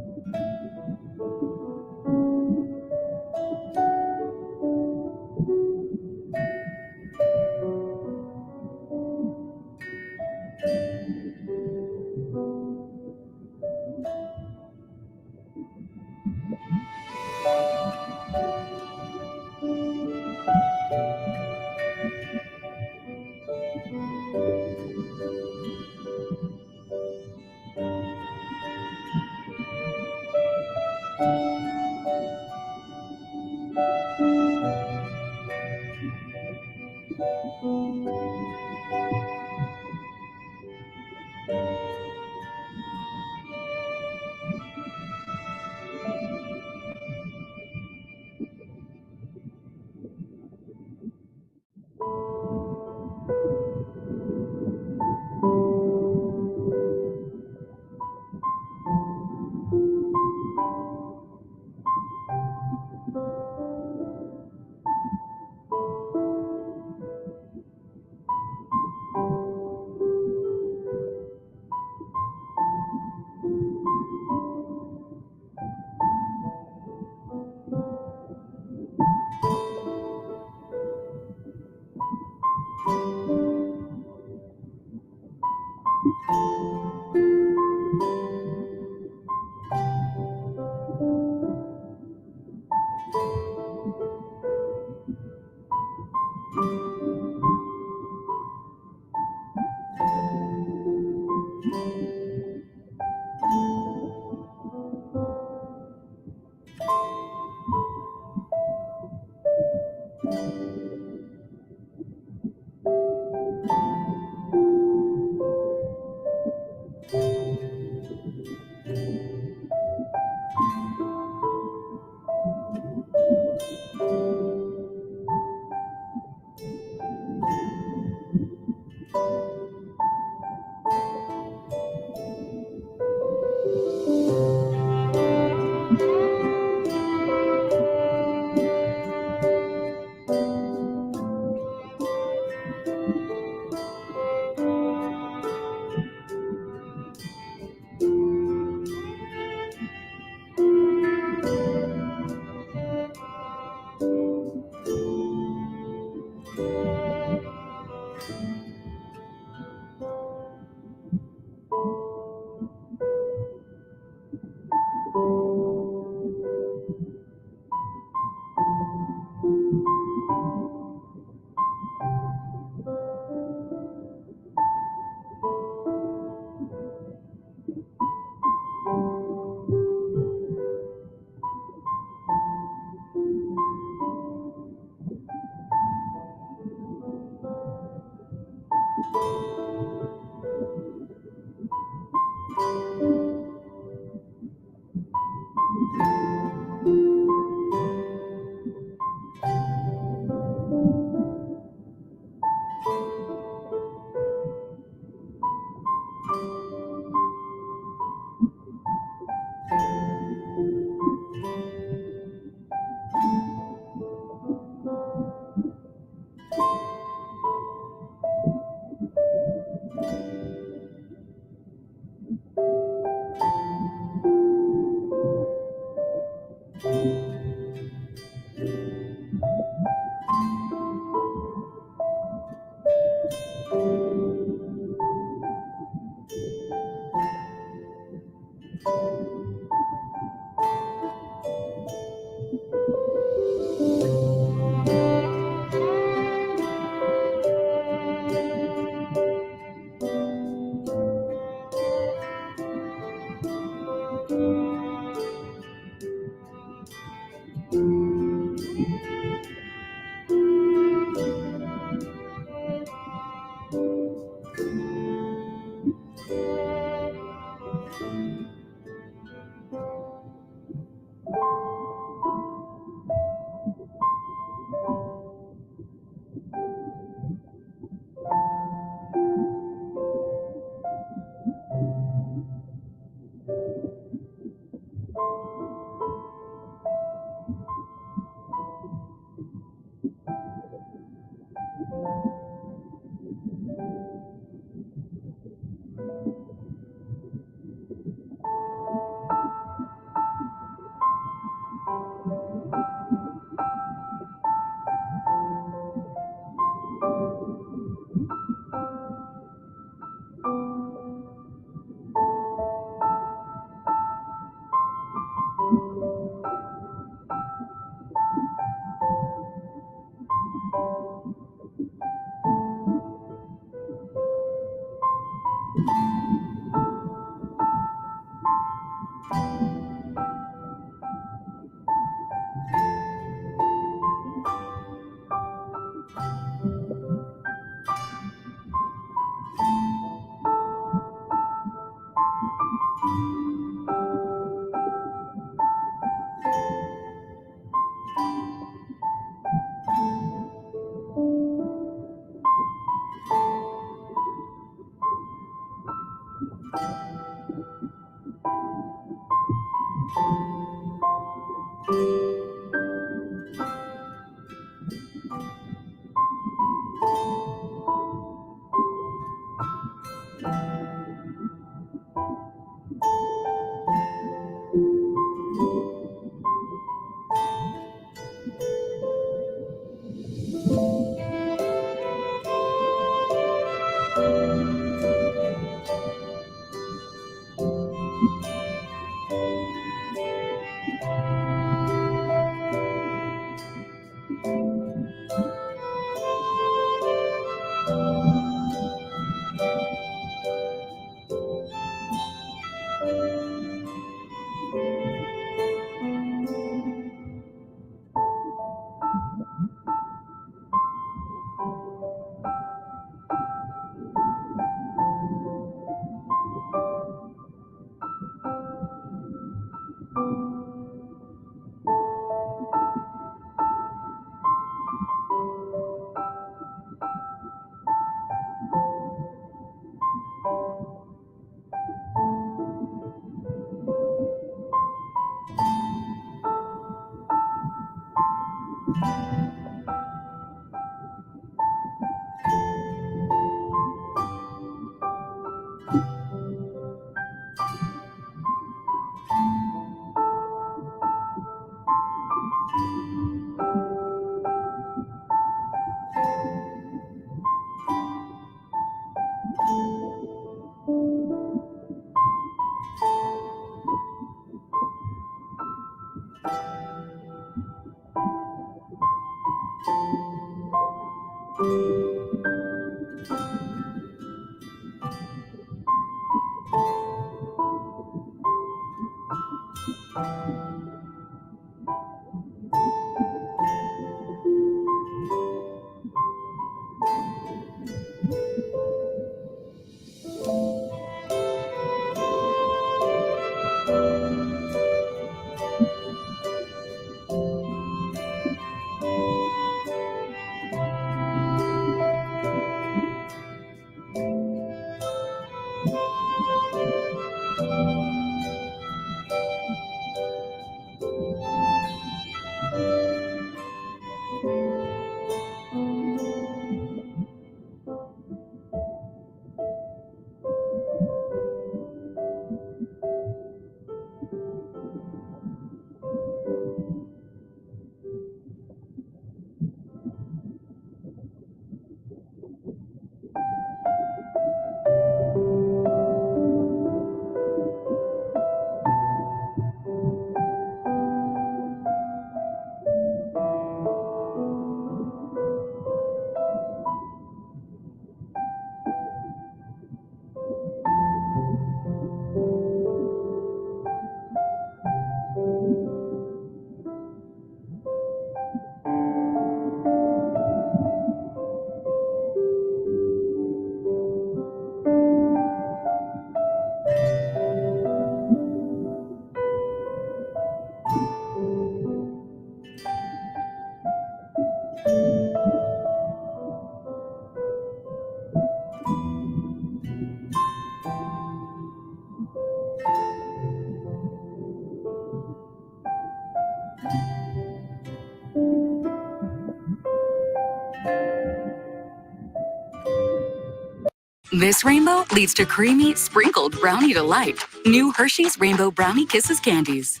L: This rainbow leads to creamy, sprinkled brownie delight. New Hershey's Rainbow Brownie Kisses candies.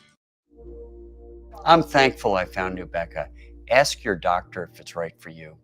M: I'm thankful I found Nubeca. Ask your doctor if it's right for you.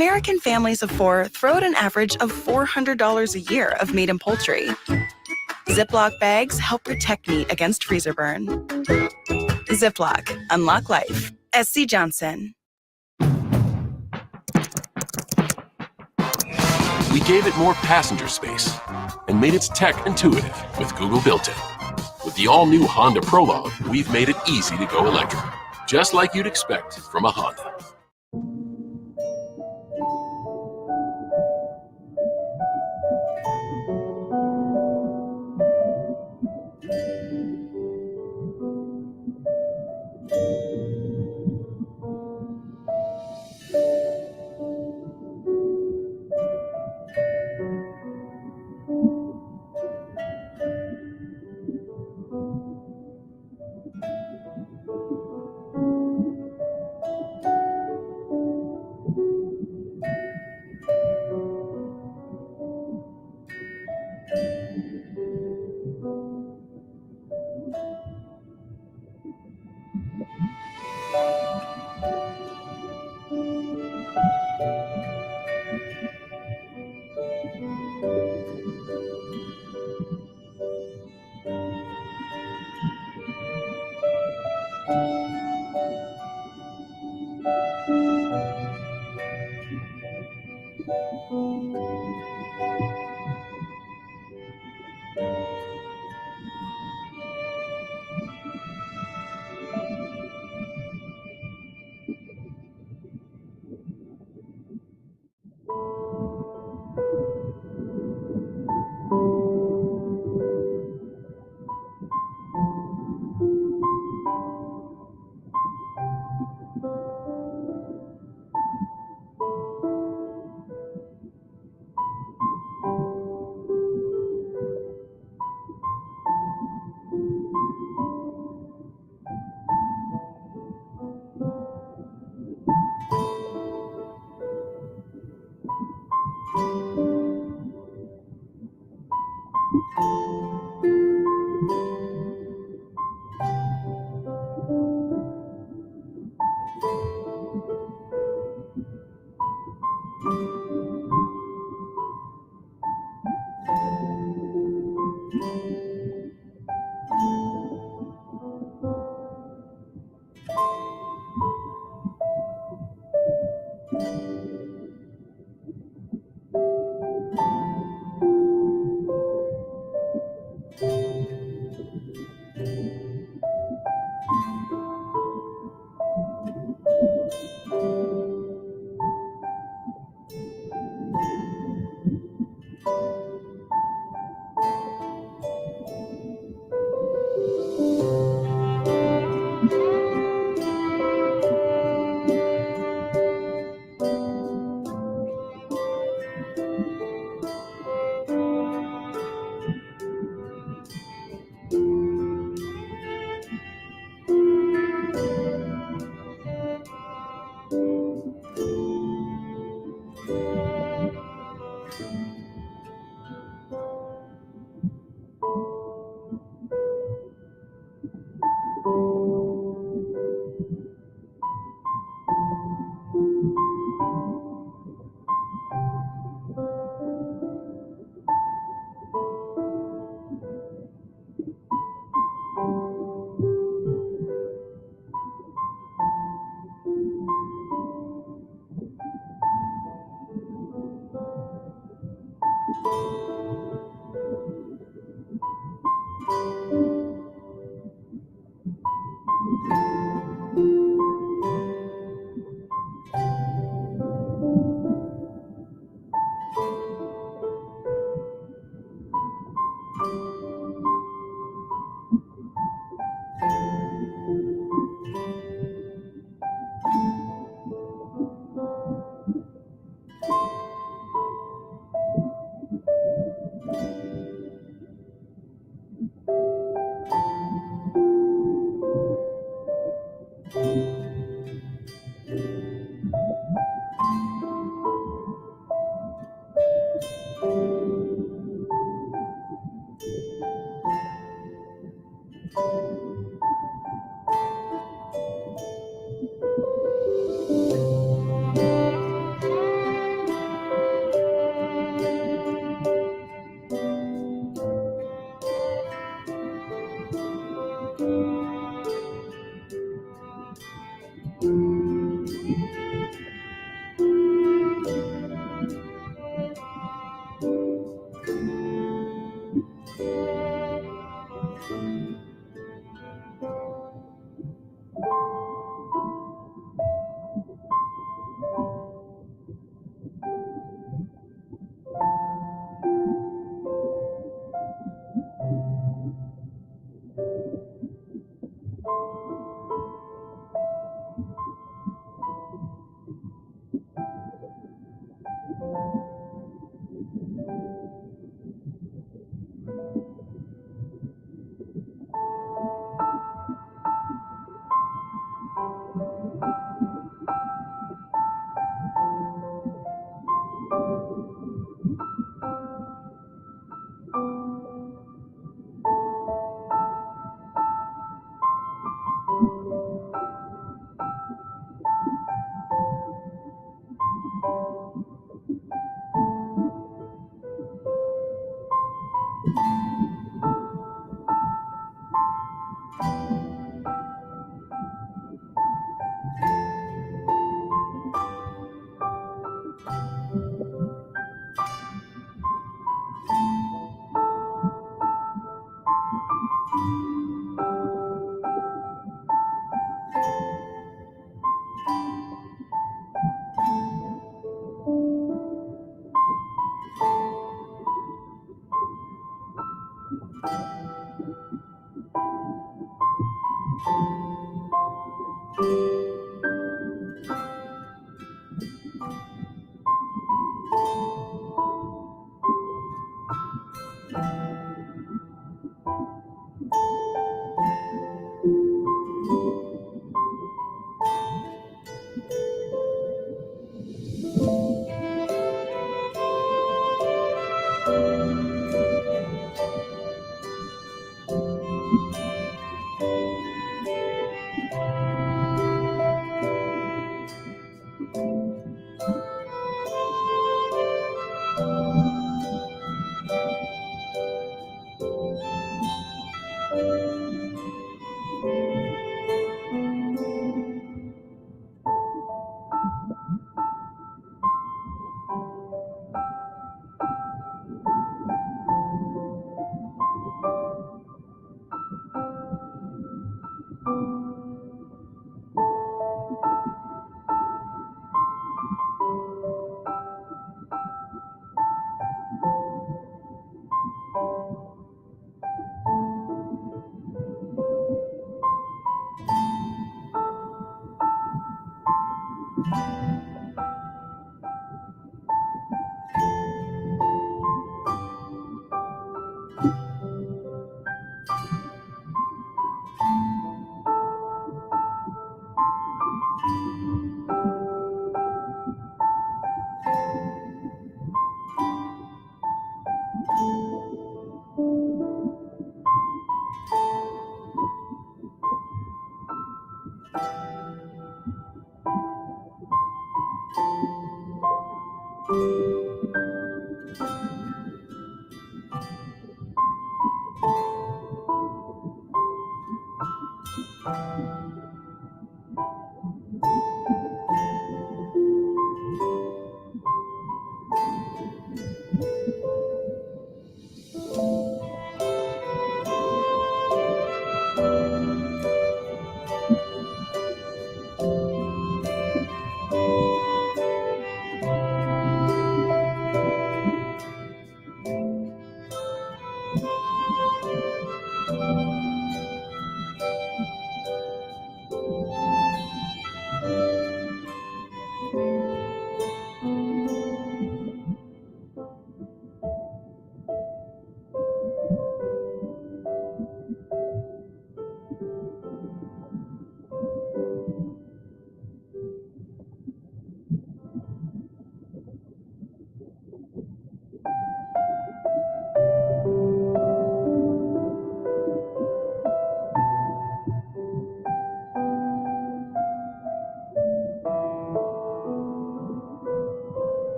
N: American families of 4 throw out an average of $400 a year of meat and poultry. Ziploc bags help protect meat against freezer burn. Ziploc, unlock life. SC Johnson.
O: We gave it more passenger space and made its tech intuitive with Google Built-In. With the all-new Honda Prologue, we've made it easy to go electric, just like you'd expect from a Honda.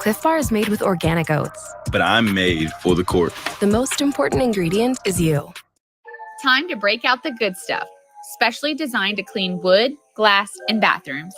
P: Cliff Bar is made with organic oats.
Q: But I'm made for the court.
P: The most important ingredient is you.
R: Time to break out the good stuff, specially designed to clean wood, glass, and bathrooms.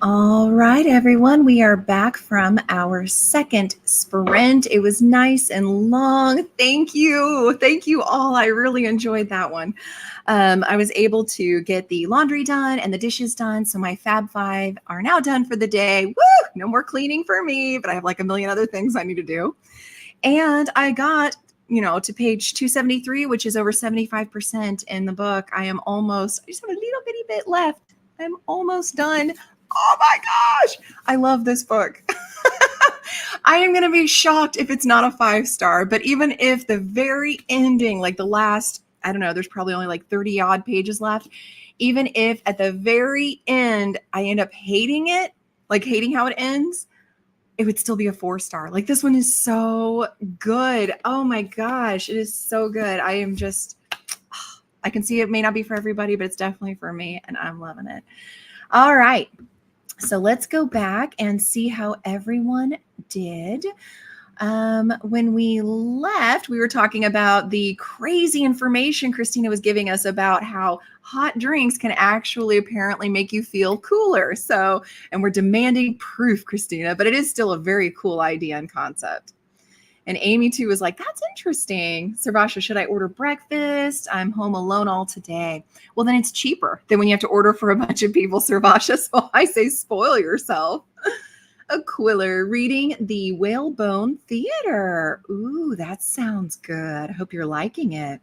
A: All right, everyone, we are back from our second sprint. It was nice and long. Thank you. Thank you all. I really enjoyed that one. I was able to get the laundry done and the dishes done. So my Fab Five are now done for the day. Woo! No more cleaning for me, but I have like a million other things I need to do. And I got, to page 273, which is over 75% in the book. I just have a little bitty bit left. I'm almost done. Oh my gosh, I love this book. I am going to be shocked if it's not a 5-star, but even if the very ending, like the last, I don't know, there's probably only like 30 odd pages left. Even if at the very end, I end up hating it, like hating how it ends, it would still be a 4-star. Like this one is so good. Oh my gosh, it is so good. I can see it may not be for everybody, but it's definitely for me and I'm loving it. All right. So let's go back and see how everyone did. When we left, we were talking about the crazy information Christina was giving us about how hot drinks can actually apparently make you feel cooler. So, and we're demanding proof, Christina, but it is still a very cool idea and concept. And Amy too was like, that's interesting. Sarvasha, should I order breakfast? I'm home alone all today. Well, then it's cheaper than when you have to order for a bunch of people, Sarvasha. So I say spoil yourself. Aquiller reading the Whalebone Theater. Ooh, that sounds good. I hope you're liking it.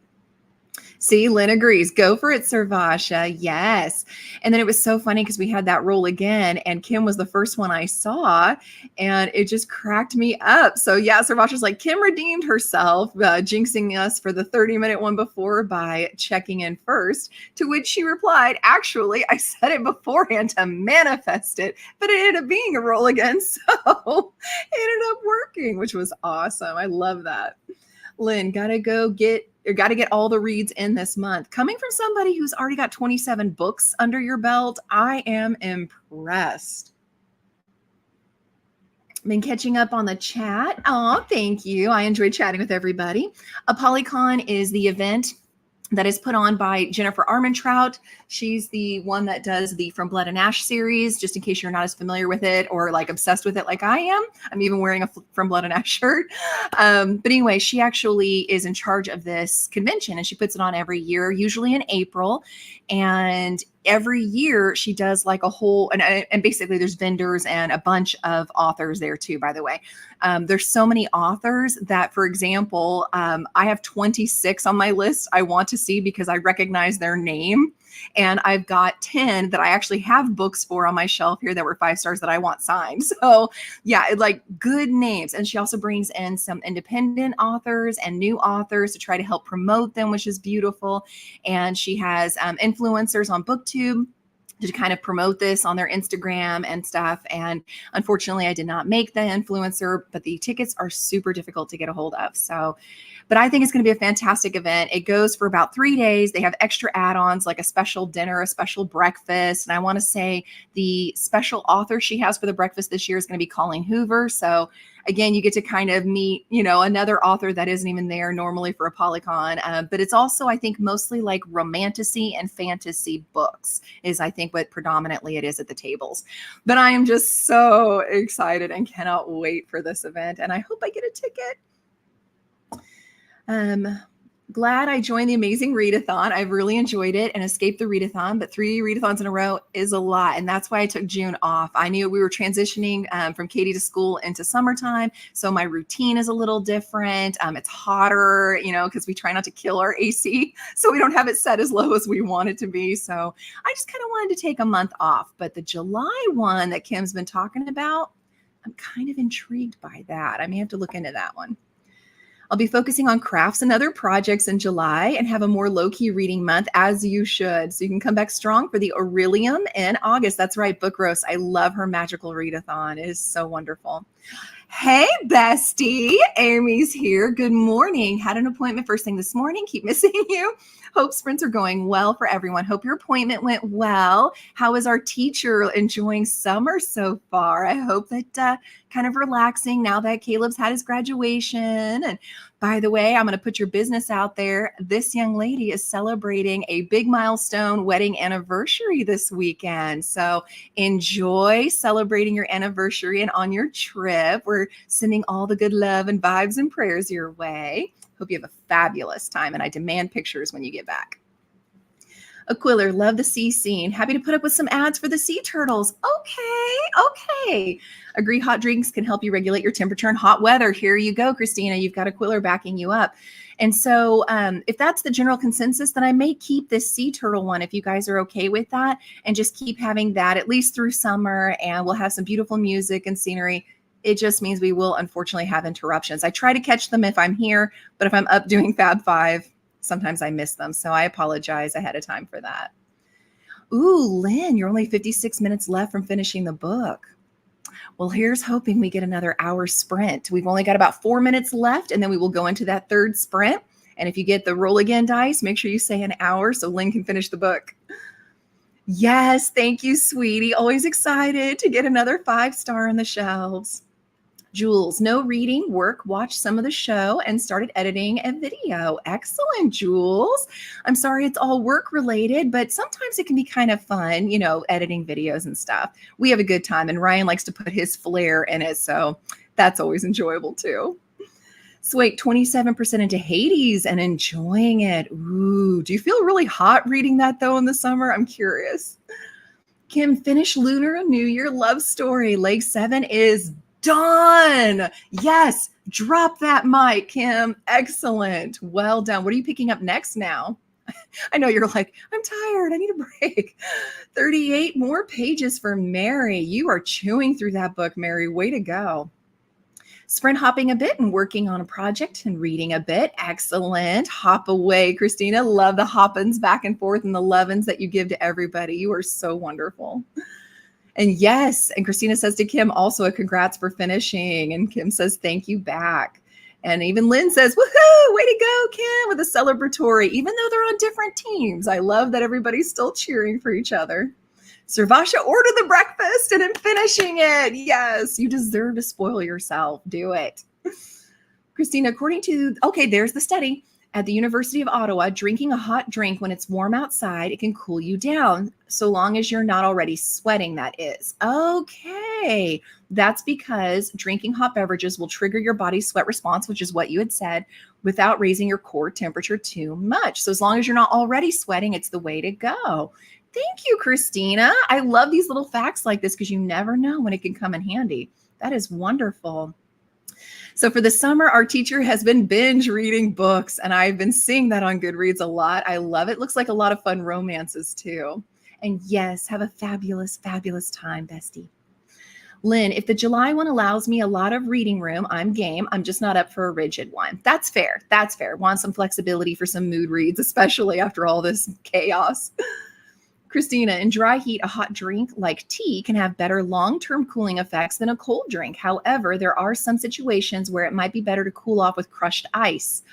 A: See, Lynn agrees. Go for it, Sarvasha. Yes. And then it was so funny because we had that roll again and Kim was the first one I saw and it just cracked me up. So yeah, Sarvasha's like, Kim redeemed herself, jinxing us for the 30-minute one before by checking in first, to which she replied, actually, I said it beforehand to manifest it, but it ended up being a roll again. So it ended up working, which was awesome. I love that. Lynn, gotta get all the reads in this month. Coming from somebody who's already got 27 books under your belt, I am impressed. Been catching up on the chat. Oh, thank you. I enjoyed chatting with everybody. ApollyCon is the event that is put on by Jennifer Armentrout. She's the one that does the From Blood and Ash series, just in case you're not as familiar with it or like obsessed with it like I am. I'm even wearing a From Blood and Ash shirt. But anyway, she actually is in charge of this convention and she puts it on every year, usually in April. And every year she does like a whole, and basically there's vendors and a bunch of authors there too, by the way. There's so many authors that, for example, I have 26 on my list I want to see because I recognize their name. And I've got 10 that I actually have books for on my shelf here that were 5 stars that I want signed. So yeah, like good names. And she also brings in some independent authors and new authors to try to help promote them, which is beautiful. And she has influencers on BookTube to kind of promote this on their Instagram and stuff. And unfortunately, I did not make the influencer, but the tickets are super difficult to get a hold of. So, but I think it's going to be a fantastic event. It goes for about 3 days. They have extra add-ons like a special dinner, a special breakfast. And I want to say the special author she has for the breakfast this year is going to be Colleen Hoover. So again, you get to kind of meet, another author that isn't even there normally for ApollyCon. But it's also, I think, mostly like romantasy and fantasy books is, I think, what predominantly it is at the tables. But I am just so excited and cannot wait for this event. And I hope I get a ticket. Glad I joined the amazing readathon. I've really enjoyed it and escaped the readathon, but 3 readathons in a row is a lot. And that's why I took June off. I knew we were transitioning from Katie to school into summertime. So my routine is a little different. It's hotter, because we try not to kill our AC. So we don't have it set as low as we want it to be. So I just kind of wanted to take a month off. But the July one that Kim's been talking about, I'm kind of intrigued by that. I may have to look into that one. I'll be focusing on crafts and other projects in July and have a more low-key reading month, as you should. So you can come back strong for the Aurelium in August. That's right, Book Roast. I love her magical readathon. It is so wonderful. Hey, bestie. Amy's here. Good morning. Had an appointment first thing this morning. Keep missing you. Hope sprints are going well for everyone. Hope your appointment went well. How is our teacher enjoying summer so far? I hope that kind of relaxing now that Caleb's had his graduation. By the way, I'm going to put your business out there. This young lady is celebrating a big milestone wedding anniversary this weekend. So enjoy celebrating your anniversary and on your trip. We're sending all the good love and vibes and prayers your way. Hope you have a fabulous time, and I demand pictures when you get back. Aquiller, love the sea scene. Happy to put up with some ads for the sea turtles. Okay. Agree hot drinks can help you regulate your temperature in hot weather. Here you go, Christina. You've got Aquiller backing you up. And so if that's the general consensus, then I may keep this sea turtle one if you guys are okay with that, and just keep having that at least through summer, and we'll have some beautiful music and scenery. It just means we will unfortunately have interruptions. I try to catch them if I'm here, but if I'm up doing Fab 5, sometimes I miss them. So I apologize ahead of time for that. Ooh, Lynn, you're only 56 minutes left from finishing the book. Well, here's hoping we get another hour sprint. We've only got about 4 minutes left, and then we will go into that third sprint. And if you get the roll again dice, make sure you say an hour so Lynn can finish the book. Yes, thank you, sweetie. Always excited to get another 5-star on the shelves. Jules, no reading, work, watched some of the show and started editing a video. Excellent, Jules. I'm sorry it's all work related, but sometimes it can be kind of fun, editing videos and stuff. We have a good time, and Ryan likes to put his flair in it, so that's always enjoyable too. Swake, 27% into Hades and enjoying it. Ooh, do you feel really hot reading that though in the summer? I'm curious. Kim, finish Lunar New Year love story. Leg 7 is done. Yes, drop that mic, Kim. Excellent. Well done. What are you picking up next now? I know you're like, I'm tired. I need a break. 38 more pages for Mary. You are chewing through that book, Mary. Way to go. Sprint hopping a bit and working on a project and reading a bit. Excellent. Hop away, Christina. Love the hoppins back and forth and the lovins that you give to everybody. You are so wonderful. And yes, and Christina says to Kim also a congrats for finishing. And Kim says thank you back. And even Lynn says, woohoo, way to go, Kim, with a celebratory, even though they're on different teams. I love that everybody's still cheering for each other. Servasha, order the breakfast and I'm finishing it. Yes, you deserve to spoil yourself. Do it. Christina, there's the study. At the University of Ottawa, drinking a hot drink when it's warm outside, it can cool you down, so long as you're not already sweating, that is. Okay, that's because drinking hot beverages will trigger your body's sweat response, which is what you had said, without raising your core temperature too much. So as long as you're not already sweating, it's the way to go. Thank you, Christina. I love these little facts like this because you never know when it can come in handy. That is wonderful. So for the summer, our teacher has been binge reading books, and I've been seeing that on Goodreads a lot. I love it. Looks like a lot of fun romances too. And yes, have a fabulous, fabulous time, bestie. Lynn, if the July one allows me a lot of reading room, I'm game. I'm just not up for a rigid one. That's fair. That's fair. Want some flexibility for some mood reads, especially after all this chaos. Christina, in dry heat, a hot drink like tea can have better long-term cooling effects than a cold drink. However, there are some situations where it might be better to cool off with crushed ice.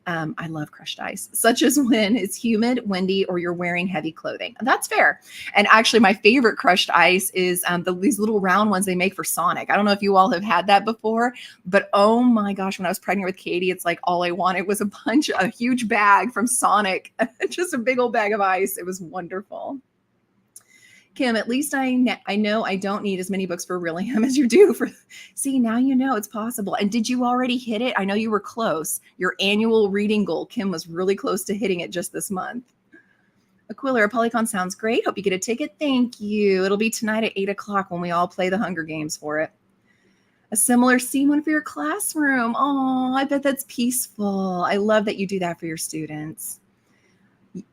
A: I love crushed ice, such as when it's humid, windy, or you're wearing heavy clothing. That's fair. And actually, my favorite crushed ice is these little round ones they make for Sonic. I don't know if you all have had that before, but oh my gosh, when I was pregnant with Katie, it's like all I wanted was a huge bag from Sonic, just a big old bag of ice. It was wonderful. Kim, at least I know I don't need as many books for William as you do for, see, now you know it's possible. And did you already hit it? I know you were close. Your annual reading goal, Kim was really close to hitting it just this month. Aquila, Polycon sounds great. Hope you get a ticket. Thank you. It'll be tonight at 8 o'clock when we all play the Hunger Games for it. A similar scene one for your classroom. Oh, I bet that's peaceful. I love that you do that for your students.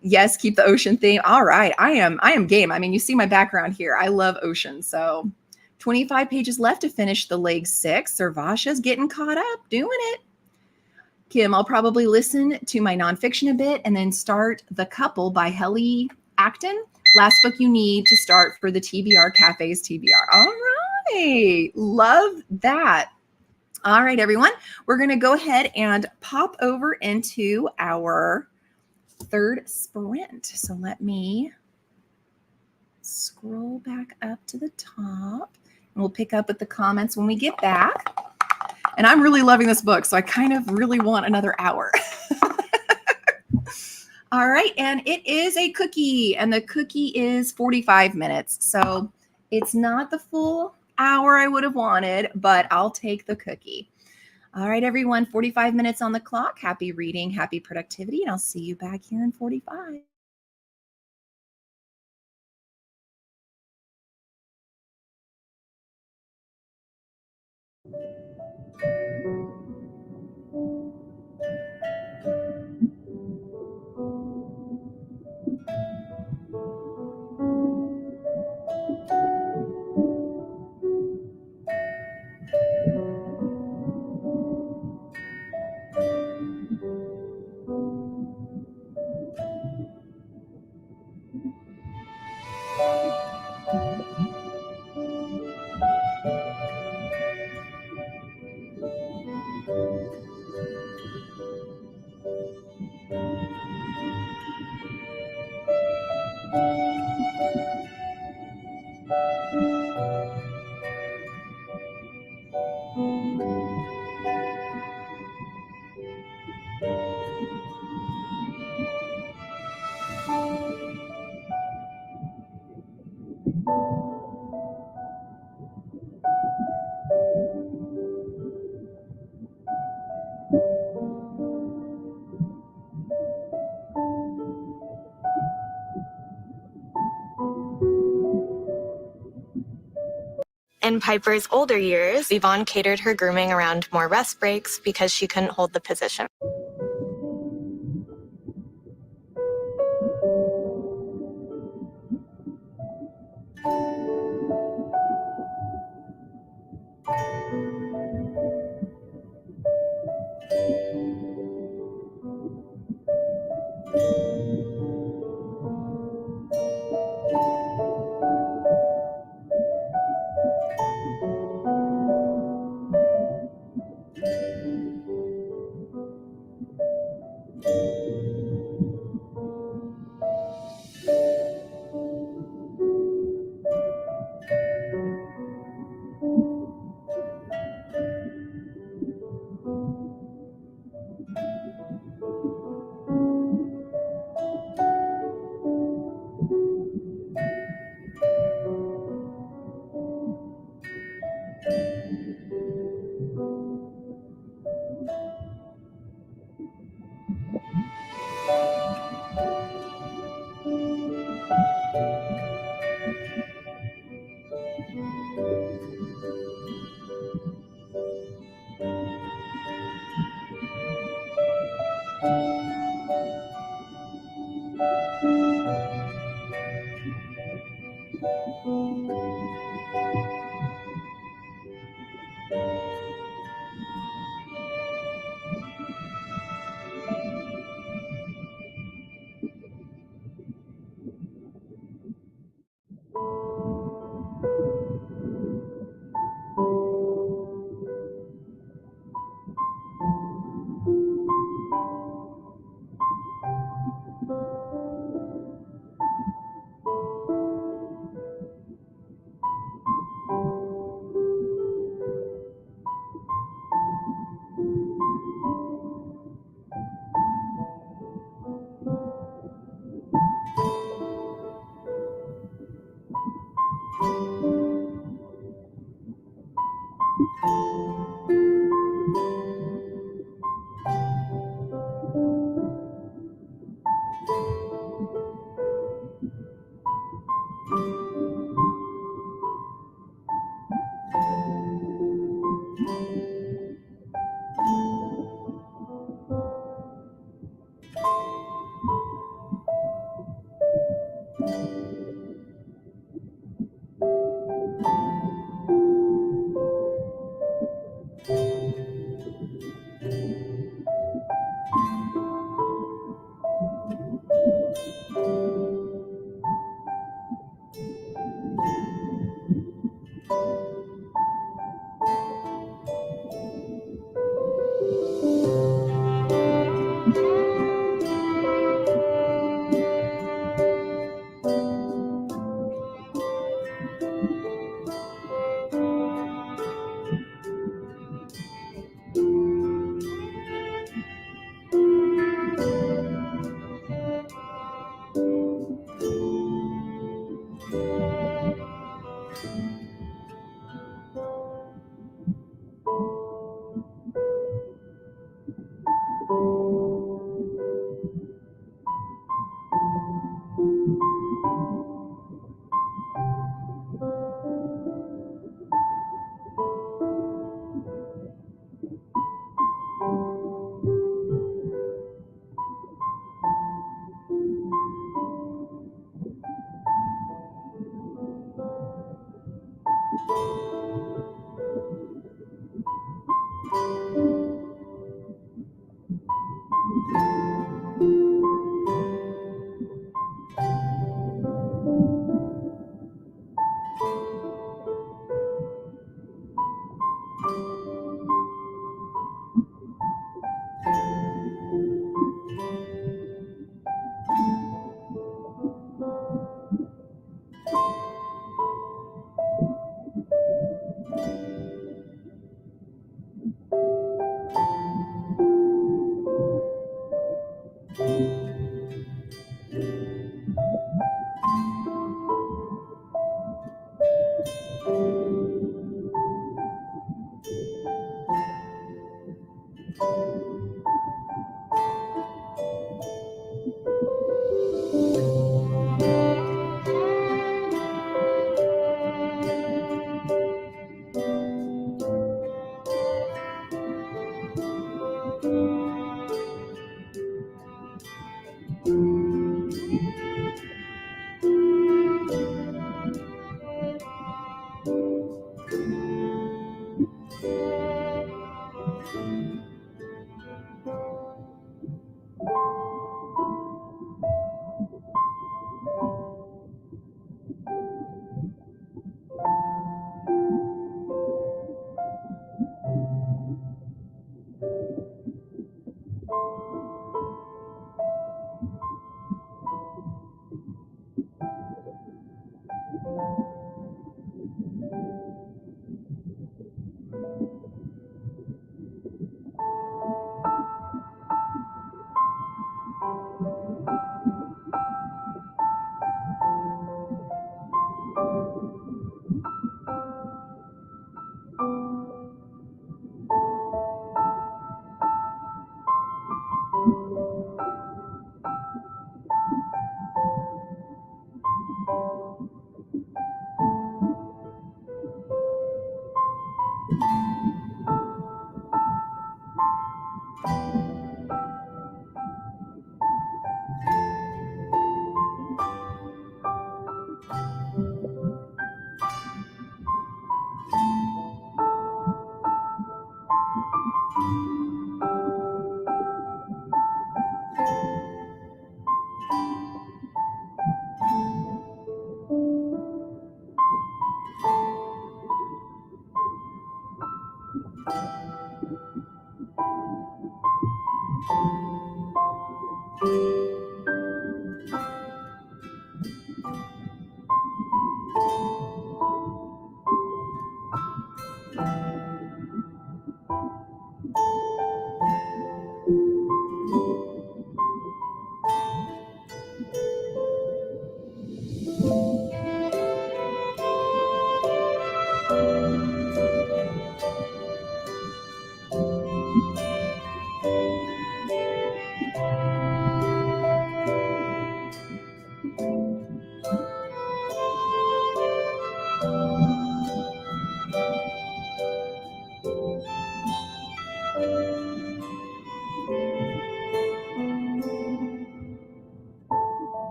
A: Yes, keep the ocean theme. All right, I am game. I mean, you see my background here. I love ocean. So 25 pages left to finish the leg 6. Servasha's getting caught up, doing it. Kim, I'll probably listen to my nonfiction a bit and then start The Couple by Helly Acton. Last book you need to start for the TBR Cafe's TBR. All right, love that. All right, everyone, we're going to go ahead and pop over into our third sprint. So let me scroll back up to the top and we'll pick up with the comments when we get back. And I'm really loving this book, so I kind of really want another hour. All right, and it is a cookie, and the cookie is 45 minutes. So it's not the full hour I would have wanted, but I'll take the cookie. All right, everyone, 45 minutes on the clock. Happy reading, happy productivity, and I'll see you back here in 45.
F: In Piper's older years, Yvonne catered her grooming around more rest breaks because she couldn't hold the position.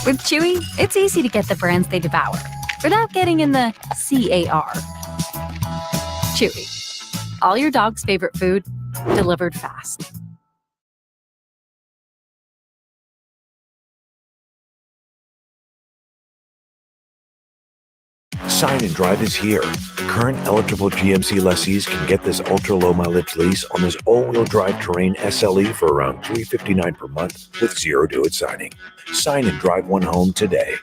L: With Chewy, it's easy to get the brands they devour without getting in the CAR. Chewy, all your dog's favorite food delivered fast.
S: Sign and Drive is here. Current eligible GMC lessees can get this ultra-low mileage lease on this all-wheel drive terrain SLE for around $359 per month with zero do-it signing. Sign and drive one home today.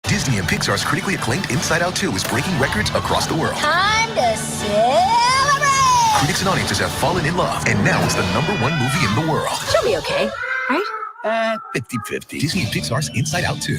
G: Disney and Pixar's critically acclaimed Inside Out 2 is breaking records across the world.
T: Time to celebrate!
G: Critics and audiences have fallen in love, and now it's the #1 movie in the world.
T: She'll be okay, right?
G: 50-50. Disney and Pixar's Inside Out 2.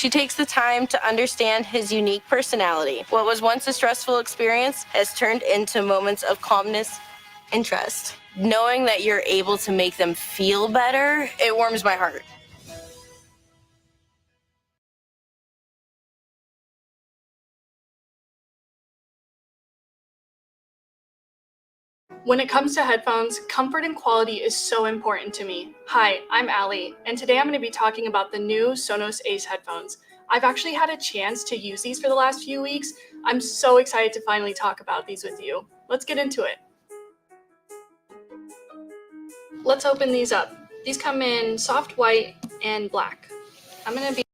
E: She takes the time to understand his unique personality. What was once a stressful experience has turned into moments of calmness and trust. Knowing that you're able to make them feel better, it warms my heart.
U: When it comes to headphones, comfort and quality is so important to me. Hi, I'm Allie, and today I'm going to be talking about the new Sonos Ace headphones. I've actually had a chance to use these for the last few weeks. I'm so excited to finally talk about these with you. Let's get into it. Let's open these up. These come in soft white and black. I'm going to be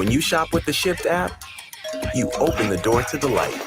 B: When you shop with the Shipt app, you open the door to the light.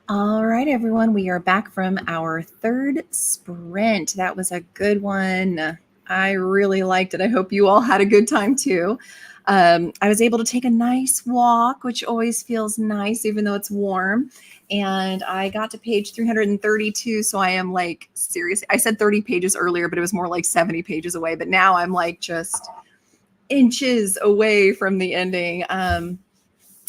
A: All right, everyone, we are back from our third sprint. That was a good one. I really liked it. I hope you all had a good time too. I was able to take a nice walk, which always feels nice, even though it's warm. And I got to page 332. So I am like, seriously, I said 30 pages earlier, but it was more like 70 pages away. But now I'm like just inches away from the ending.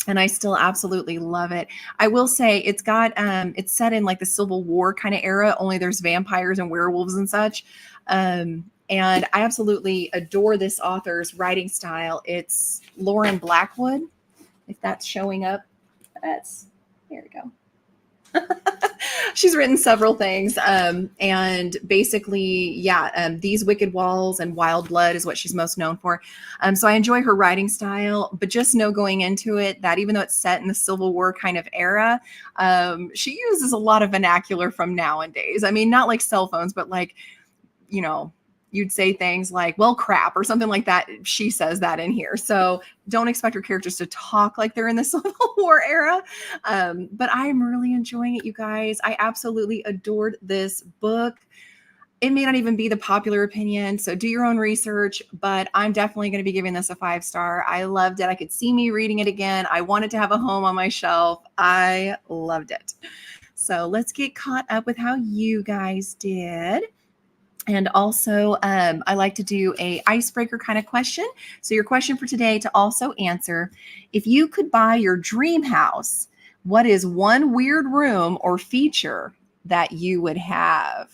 A: And I still absolutely love it. I will say it's got, it's set in like the Civil War kind of era, only there's vampires and werewolves and such. And I absolutely adore this author's writing style. It's Lauren Blackwood. If that's showing up, there we go. She's written several things. And basically, These Wicked Walls and Wild Blood is what she's most known for. So I enjoy her writing style, but just know going into it that even though it's set in the Civil War kind of era, she uses a lot of vernacular from nowadays. I mean, not like cell phones, but like, you know, you'd say things like, well, crap, or something like that. She says that in here. So don't expect her characters to talk like they're in the Civil War era. But I'm really enjoying it, you guys. I absolutely adored this book. It may not even be the popular opinion, so do your own research, but I'm definitely going to be giving this a 5-star. I loved it. I could see me reading it again. I wanted to have a home on my shelf. I loved it. So let's get caught up with how you guys did. And also, I like to do a icebreaker kind of question. So your question for today to also answer, if you could buy your dream house, what is one weird room or feature that you would have?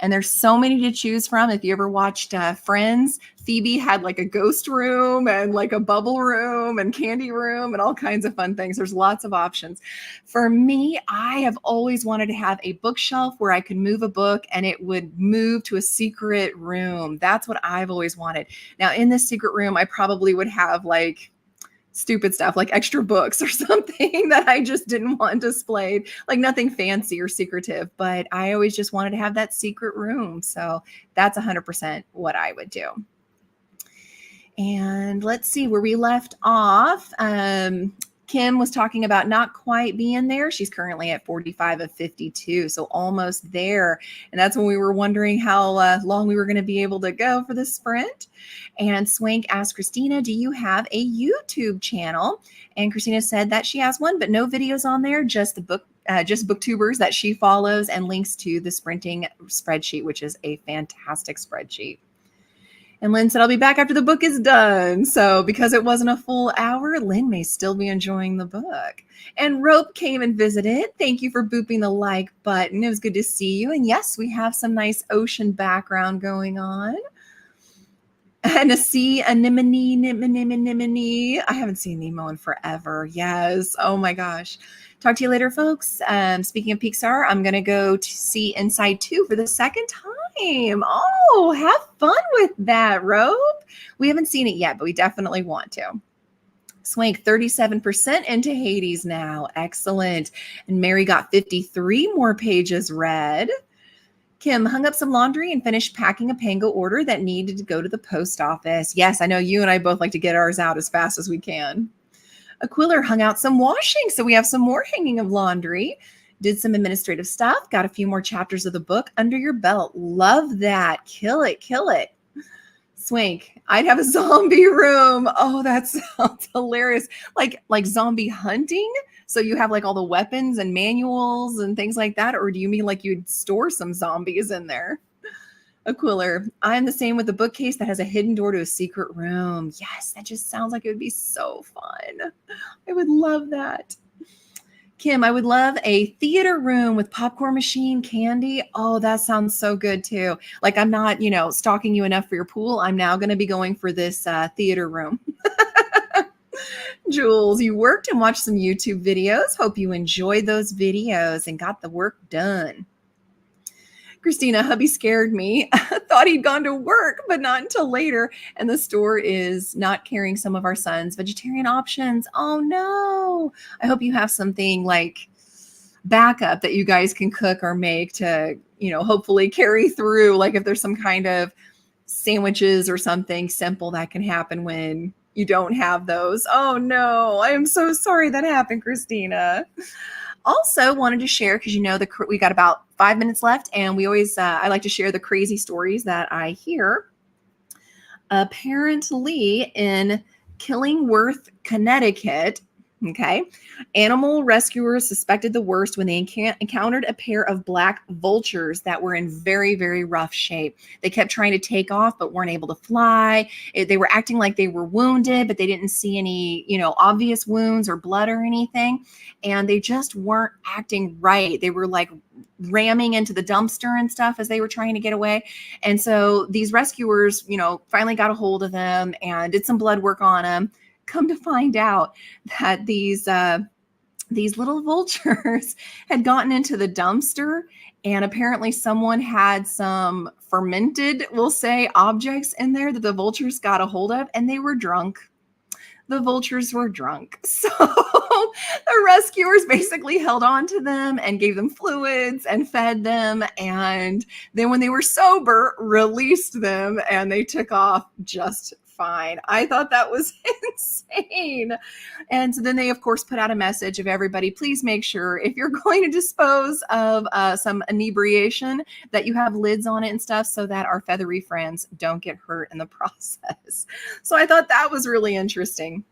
A: And there's so many to choose from. If you ever watched Friends, Phoebe had like a ghost room and like a bubble room and candy room and all kinds of fun things. There's lots of options. For me, I have always wanted to have a bookshelf where I could move a book and it would move to a secret room. That's what I've always wanted. Now, in this secret room, I probably would have like stupid stuff like extra books or something that I just didn't want displayed, like nothing fancy or secretive, but I always just wanted to have that secret room. So that's 100% what I would do. And let's see where we left off. Kim was talking about not quite being there. She's currently at 45 of 52, so almost there. And that's when we were wondering how long we were going to be able to go for the sprint. And Swank asked Christina, do you have a YouTube channel? And Christina said that she has one, but no videos on there, just the book, just booktubers that she follows and links to the sprinting spreadsheet, which is a fantastic spreadsheet. And Lynn said, I'll be back after the book is done. So because it wasn't a full hour, Lynn may still be enjoying the book. And Rope came and visited. Thank you for booping the like button. It was good to see you. And yes, we have some nice ocean background going on. And a sea anemone. I haven't seen Nemo in forever. Yes. Oh my gosh. Talk to you later, folks. Speaking of Pixar, I'm going to go to see Inside 2 for the second time. Oh, have fun with that, Rope. We haven't seen it yet, but we definitely want to. Swank 37% into Hades now. Excellent. And Mary got 53 more pages read. Kim hung up some laundry and finished packing a Pango order that needed to go to the post office. Yes, I know you and I both like to get ours out as fast as we can. Aquiller hung out some washing, so we have some more hanging of laundry. Did some administrative stuff, got a few more chapters of the book under your belt. Love that. Kill it, kill it. Swank, I'd have a zombie room. Oh, that sounds hilarious. Like zombie hunting? So you have like all the weapons and manuals and things like that? Or do you mean like you'd store some zombies in there? Aquiller, I'm the same with the bookcase that has a hidden door to a secret room. Yes, that just sounds like it would be so fun. I would love that. Kim, I would love a theater room with popcorn machine, candy. Oh, that sounds so good too. Like I'm not, stalking you enough for your pool. I'm now going to be going for this theater room. Jules, you worked and watched some YouTube videos. Hope you enjoyed those videos and got the work done. Christina, hubby scared me. Thought he'd gone to work, but not until later. And the store is not carrying some of our son's vegetarian options. Oh no. I hope you have something like backup that you guys can cook or make to, hopefully carry through. Like if there's some kind of sandwiches or something simple that can happen when you don't have those. Oh no. I am so sorry that happened, Christina. Also wanted to share, because we got about 5 minutes left, and we always I like to share the crazy stories that I hear. Apparently in Killingworth, Connecticut, okay, animal rescuers suspected the worst when they encountered a pair of black vultures that were in very, very rough shape. They kept trying to take off but weren't able to fly. They were acting like they were wounded, but they didn't see any, obvious wounds or blood or anything. And they just weren't acting right. They were like ramming into the dumpster and stuff as they were trying to get away. And so these rescuers, finally got a hold of them and did some blood work on them. Come to find out that these little vultures had gotten into the dumpster, and apparently someone had some fermented, we'll say, objects in there that the vultures got a hold of, and they were drunk. The vultures were drunk. So the rescuers basically held on to them and gave them fluids and fed them. And then when they were sober, released them, and they took off just fine. I thought that was insane. And so then they, of course, put out a message of everybody, please make sure if you're going to dispose of some inebriation that you have lids on it and stuff so that our feathery friends don't get hurt in the process. So I thought that was really interesting.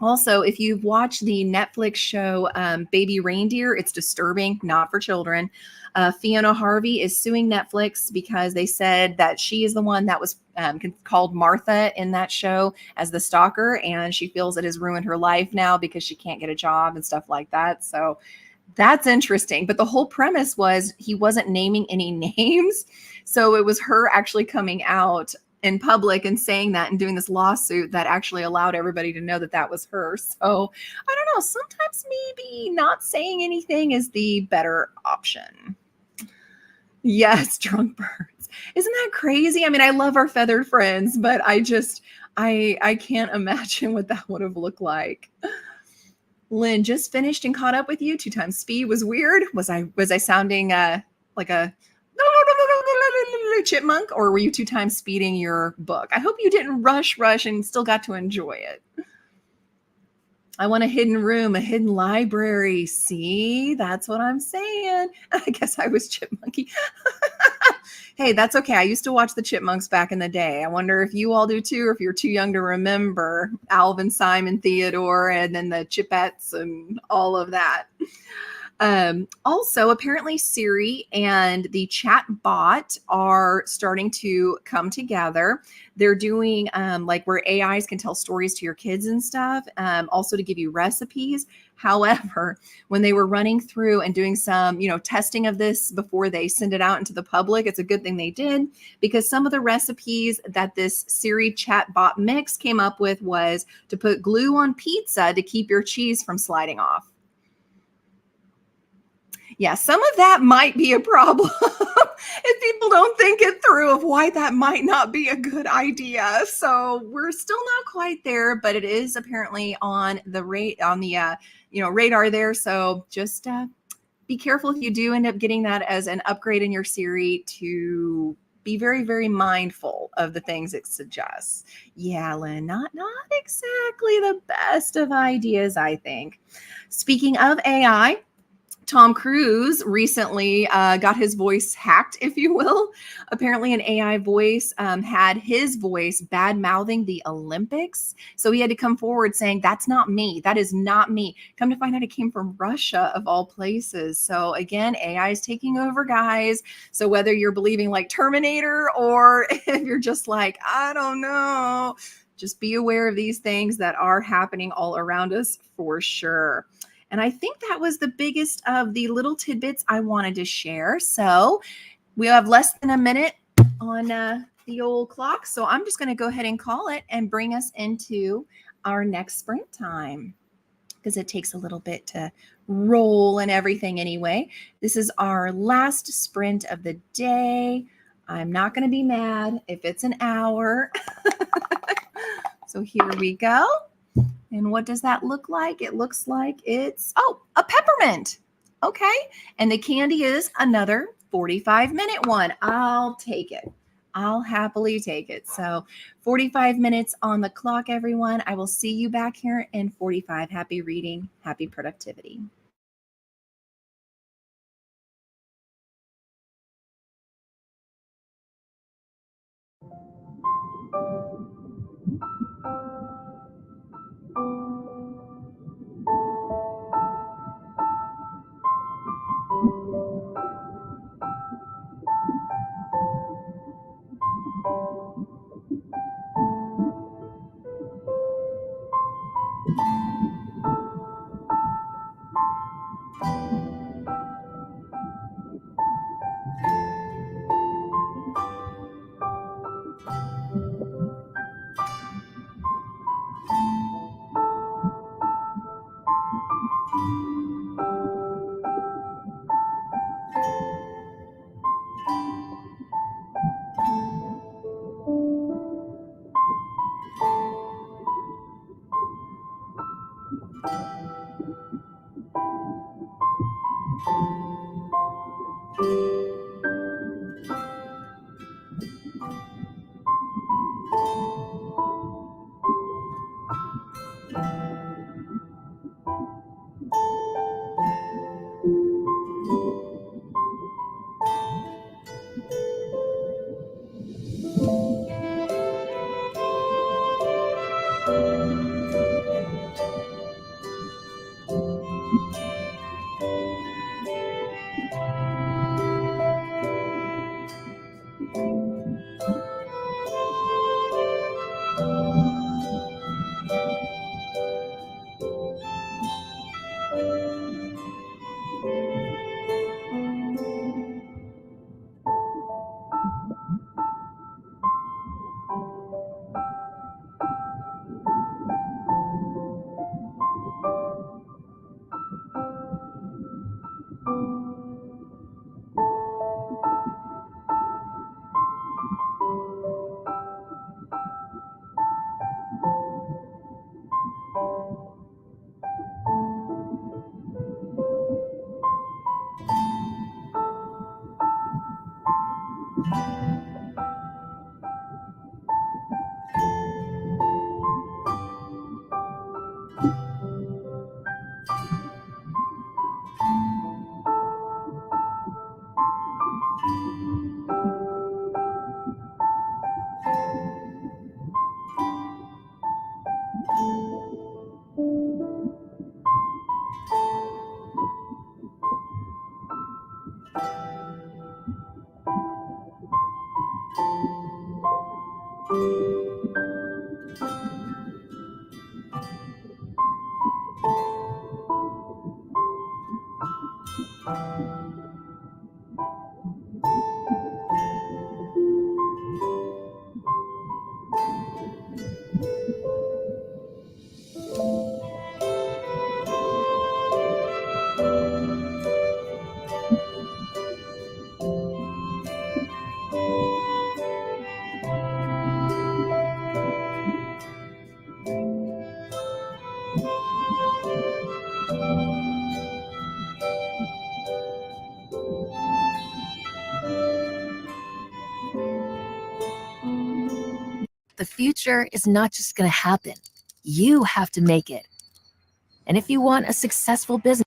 A: Also, if you've watched the Netflix show Baby Reindeer, it's disturbing, not for children. Fiona Harvey is suing Netflix because they said that she is the one that was called Martha in that show as the stalker, and she feels it has ruined her life now because she can't get a job and stuff like that. So that's interesting. But the whole premise was he wasn't naming any names. So it was her actually coming out in public and saying that and doing this lawsuit that actually allowed everybody to know that that was her. So I don't know, sometimes maybe not saying anything is the better option. Yes, drunk birds. Isn't that crazy? I mean, I love our feathered friends, but I can't imagine what that would have looked like. Lynn, just finished and caught up with you. 2 times speed was weird. Was I sounding like a chipmunk, or were you 2 times speeding your book? I hope you didn't rush and still got to enjoy it. I want a hidden room, a hidden library. See, that's what I'm saying. I guess I was chipmunky. Hey, that's okay. I used to watch the Chipmunks back in the day. I wonder if you all do too, or if you're too young to remember Alvin, Simon, Theodore, and then the Chipettes and all of that. Also, apparently Siri and the chat bot are starting to come together. They're doing like where AIs can tell stories to your kids and stuff, also to give you recipes. However, when they were running through and doing some, testing of this before they send it out into the public, it's a good thing they did, because some of the recipes that this Siri chat bot mix came up with was to put glue on pizza to keep your cheese from sliding off. Yeah, some of that might be a problem if people don't think it through of why that might not be a good idea. So we're still not quite there, but it is apparently on the radar there. So just be careful if you do end up getting that as an upgrade in your Siri, to be very, very mindful of the things it suggests. Yeah, Lynn, not exactly the best of ideas, I think. Speaking of AI, Tom Cruise recently got his voice hacked, if you will. Apparently an AI voice had his voice bad-mouthing the Olympics. So he had to come forward saying, that's not me. That is not me. Come to find out it came from Russia, of all places. So again, AI is taking over, guys. So whether you're believing like Terminator, or if you're just like, I don't know, just be aware of these things that are happening all around us for sure. And I think that was the biggest of the little tidbits I wanted to share. So we have less than a minute on the old clock. So I'm just going to go ahead and call it and bring us into our next sprint time, because it takes a little bit to roll and everything anyway. This is our last sprint of the day. I'm not going to be mad if it's an hour. So here we go. And what does that look like? It looks like it's, a peppermint. Okay. And the candy is another 45-minute one. I'll take it. I'll happily take it. So 45 minutes on the clock, everyone. I will see you back here in 45. Happy reading. Happy productivity.
P: The future is not just going to happen. You have to make it. And if you want a successful business,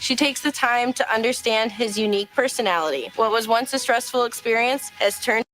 E: She takes the time to understand his unique personality. What was once a stressful experience has turned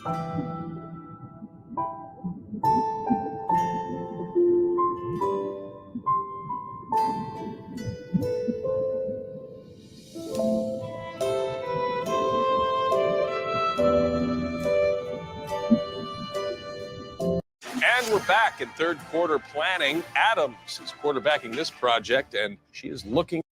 I: And we're back in third quarter planning. Adams is quarterbacking this project, and she is looking.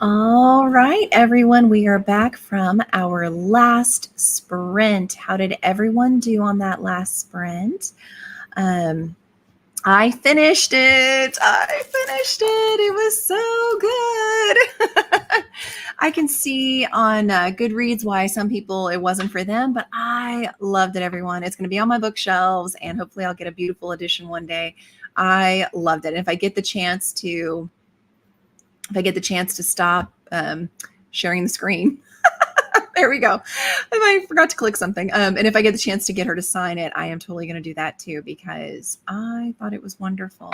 A: All right, everyone, we are back from our last sprint. How did everyone do on that last sprint? I finished it. It was so good. I can see on Goodreads why some people, it wasn't for them, but I loved it, everyone. It's going to be on my bookshelves, and hopefully I'll get a beautiful edition one day. I loved it. And if I get the chance to stop sharing the screen, there we go. I forgot to click something. And if I get the chance to get her to sign it, I am totally going to do that too, because I thought it was wonderful.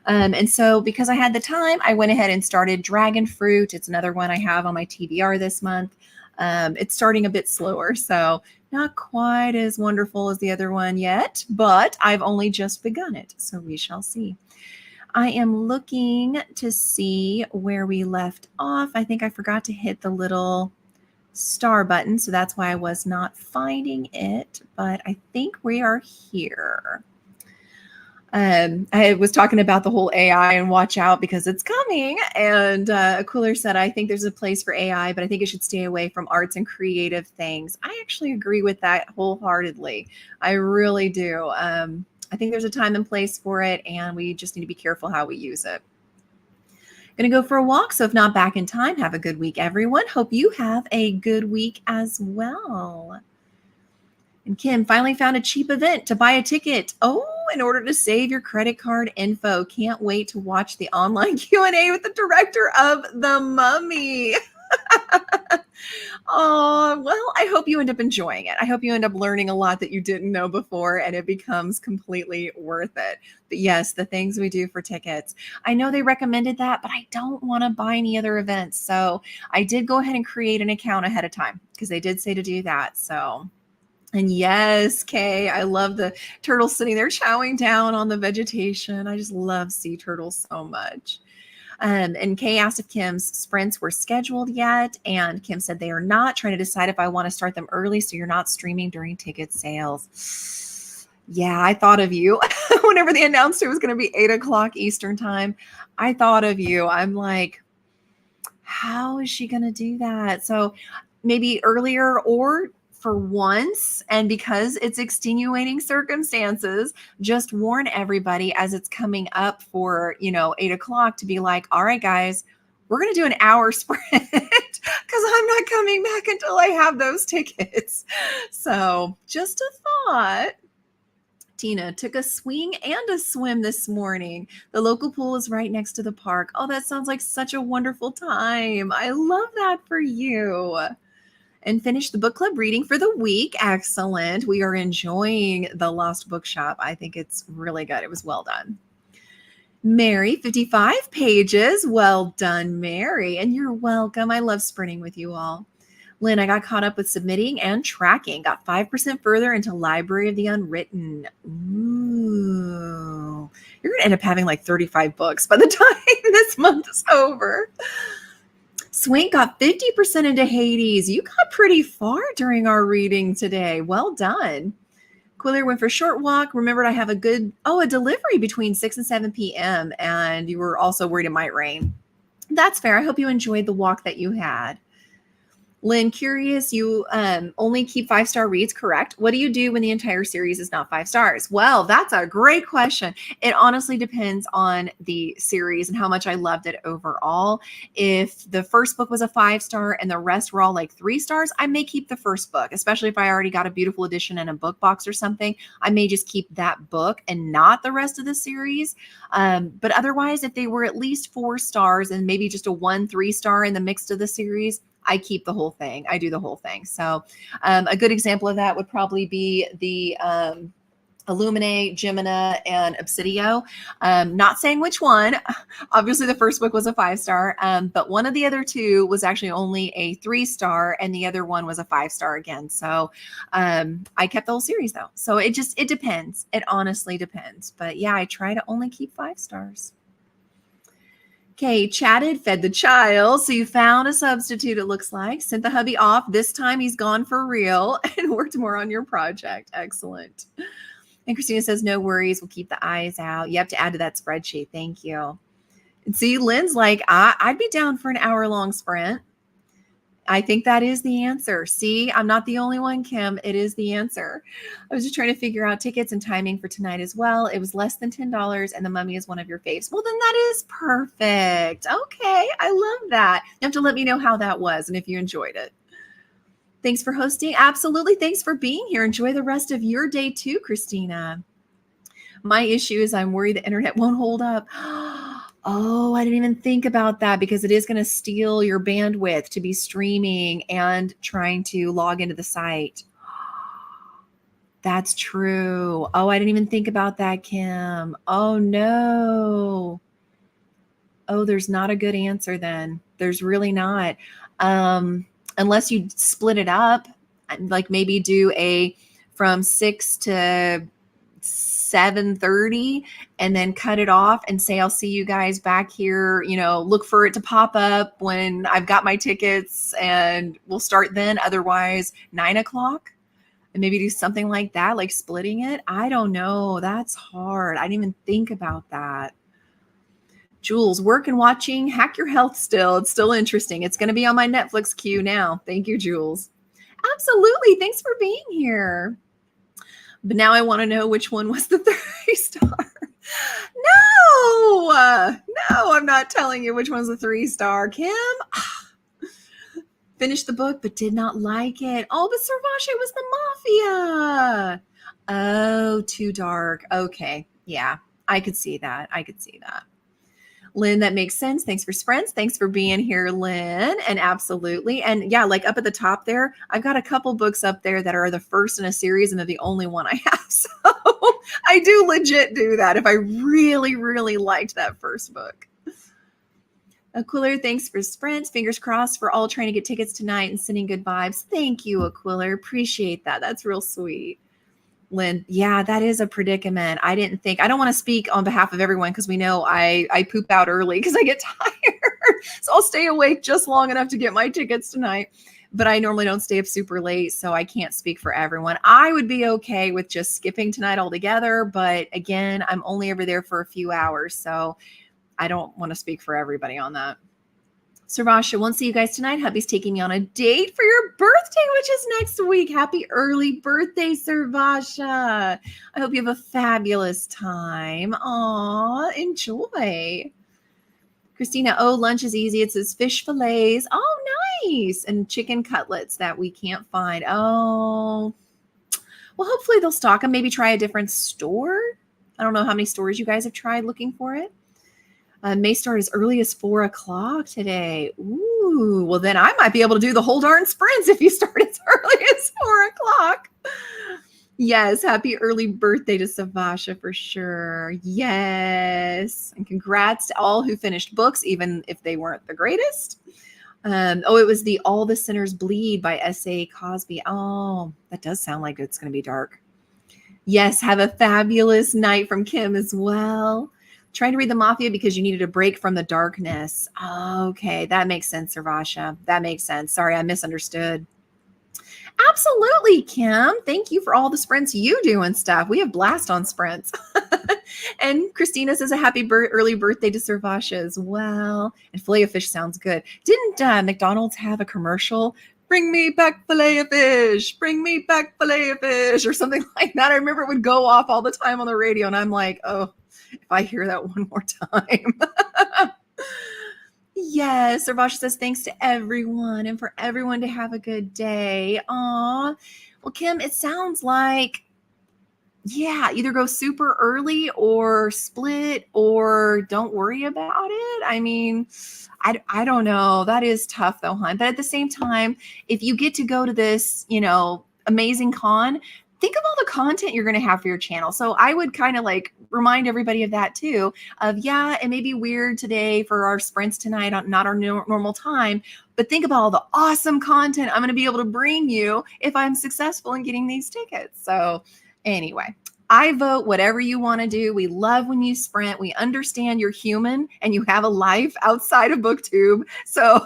A: And so because I had the time, I went ahead and started Dragon Fruit. It's another one I have on my TBR this month. It's starting a bit slower, so not quite as wonderful as the other one yet, but I've only just begun it, so we shall see. I am looking to see where we left off. I think I forgot to hit the little star button, so that's why I was not finding it, but I think we are here. I was talking about the whole AI and watch out because it's coming, and Cooler said, I think there's a place for AI, but I think it should stay away from arts and creative things. I actually agree with that wholeheartedly. I really do. I think there's a time and place for it, and we just need to be careful how we use it. Going to go for a walk, so if not back in time, have a good week, everyone. Hope you have a good week as well. And Kim finally found a cheap event to buy a ticket. Oh, in order to save your credit card info. Can't wait to watch the online Q&A with the director of The Mummy. Oh, well, I hope you end up enjoying it. I hope you end up learning a lot that you didn't know before, and it becomes completely worth it. But yes, the things we do for tickets. I know they recommended that, but I don't want to buy any other events. So I did go ahead and create an account ahead of time because they did say to do that. So, and yes, Kay, I love the turtles sitting there chowing down on the vegetation. I just love sea turtles so much. And Kay asked if Kim's sprints were scheduled yet. And Kim said they are not, trying to decide if I want to start them early so you're not streaming during ticket sales. Yeah, I thought of you. Whenever they announced it was going to be 8 o'clock Eastern time, I thought of you. I'm like, how is she going to do that? So maybe earlier or for once, and because it's extenuating circumstances, just warn everybody as it's coming up for, 8 o'clock to be like, all right, guys, we're going to do an hour sprint because I'm not coming back until I have those tickets. So just a thought. Tina took a swing and a swim this morning. The local pool is right next to the park. Oh, that sounds like such a wonderful time. I love that for you. And finished the book club reading for the week. Excellent. We are enjoying The Lost Bookshop. I think it's really good. It was well done. Mary, 55 pages. Well done, Mary. And you're welcome. I love sprinting with you all. Lynn, I got caught up with submitting and tracking. Got 5% further into Library of the Unwritten. Ooh. You're going to end up having like 35 books by the time this month is over. Swank got 50% into Hades. You got pretty far during our reading today. Well done. Quiller went for a short walk. Remembered I have a delivery between 6 and 7 p.m. And you were also worried it might rain. That's fair. I hope you enjoyed the walk that you had. Lynn, curious, you only keep 5-star reads, correct? What do you do when the entire series is not 5 stars? Well, that's a great question. It honestly depends on the series and how much I loved it overall. If the first book was a 5-star and the rest were all like 3 stars, I may keep the first book, especially if I already got a beautiful edition in a book box or something. I may just keep that book and not the rest of the series. But otherwise, if they were at least 4 stars and maybe just a 1 3-star in the mix of the series, I keep the whole thing. I do the whole thing. So a good example of that would probably be the Illuminae, Gemina, and Obsidio. Not saying which one. Obviously, the first book was a 5-star, but one of the other two was actually only a 3-star, and the other one was a 5-star again. So I kept the whole series, though. So it depends. It honestly depends. But yeah, I try to only keep 5 stars. Okay, chatted, fed the child. So you found a substitute, it looks like. Sent the hubby off. This time he's gone for real and worked more on your project. Excellent. And Christina says, no worries. We'll keep the eyes out. You have to add to that spreadsheet. Thank you. And see, Lynn's like, I'd be down for an hour-long sprint. I think that is the answer. See, I'm not the only one, Kim. It is the answer. I was just trying to figure out tickets and timing for tonight as well. It was less than $10, and The Mummy is one of your faves. Well, then that is perfect. Okay, I love that. You have to let me know how that was and if you enjoyed it. Thanks for hosting. Absolutely. Thanks for being here. Enjoy the rest of your day too, Christina. My issue is I'm worried the internet won't hold up. Oh, I didn't even think about that because it is going to steal your bandwidth to be streaming and trying to log into the site. That's true. Oh, I didn't even think about that, Kim. Oh, no. Oh, there's not a good answer then. There's really not. Unless you split it up, like maybe do a from 6 to 7:30 and then cut it off and say, I'll see you guys back here, look for it to pop up when I've got my tickets and we'll start then. Otherwise 9 o'clock and maybe do something like that, like splitting it. I don't know. That's hard. I didn't even think about that. Jules, work and watching Hack Your Health still. It's still interesting. It's going to be on my Netflix queue now. Thank you, Jules. Absolutely. Thanks for being here. But now I want to know which one was the 3-star. No, I'm not telling you which one's the 3-star, Kim. Finished the book, but did not like it. Oh, but Servace was the Mafia. Oh, too dark. Okay. Yeah, I could see that. Lynn, that makes sense. Thanks for sprints. Thanks for being here, Lynn. And absolutely. And yeah, like up at the top there, I've got a couple books up there that are the first in a series and they're the only one I have. So I do legit do that if I really, really liked that first book. Aquiller, thanks for sprints. Fingers crossed for all trying to get tickets tonight and sending good vibes. Thank you, Aquiller. Appreciate that. That's real sweet. Lynn, yeah, that is a predicament. I don't want to speak on behalf of everyone because we know I poop out early because I get tired. So I'll stay awake just long enough to get my tickets tonight. But I normally don't stay up super late, so I can't speak for everyone. I would be okay with just skipping tonight altogether. But again, I'm only over there for a few hours, so I don't want to speak for everybody on that. Sarvasha, won't see you guys tonight. Hubby's taking me on a date for your birthday, which is next week. Happy early birthday, Sarvasha. I hope you have a fabulous time. Aw, enjoy. Christina, oh, lunch is easy. It says fish fillets. Oh, nice. And chicken cutlets that we can't find. Oh, well, hopefully they'll stock them. Maybe try a different store. I don't know how many stores you guys have tried looking for it. May start as early as 4 o'clock today. Ooh, well, then I might be able to do the whole darn sprints if you start as early as 4 o'clock. Yes, happy early birthday to Savasha for sure. Yes. And congrats to all who finished books, even if they weren't the greatest. It was the All the Sinners Bleed by S.A. Cosby. Oh, that does sound like it's going to be dark. Yes, have a fabulous night from Kim as well. Trying to read The Mafia because you needed a break from the darkness. Okay, that makes sense, Sarvasha. That makes sense. Sorry, I misunderstood. Absolutely, Kim. Thank you for all the sprints you do and stuff. We have blast on sprints. And Christina says a happy early birthday to Sarvasha as well. And filet of fish sounds good. Didn't McDonald's have a commercial? Bring me back filet of fish. Bring me back filet of fish or something like that. I remember it would go off all the time on the radio. And I'm like, oh, if I hear that one more time. Yes, Sarvasha says thanks to everyone and for everyone to have a good day. Aw. Well, Kim, it sounds like, yeah, either go super early or split or don't worry about it. I mean, I don't know. That is tough though, hon. But at the same time, if you get to go to this, amazing con, think of all the content you're going to have for your channel. So I would kind of like remind everybody of that too, of it may be weird today for our sprints tonight, not our normal time, but think about all the awesome content I'm going to be able to bring you if I'm successful in getting these tickets. So anyway, I vote whatever you want to do. We love when you sprint. We understand you're human and you have a life outside of BookTube. So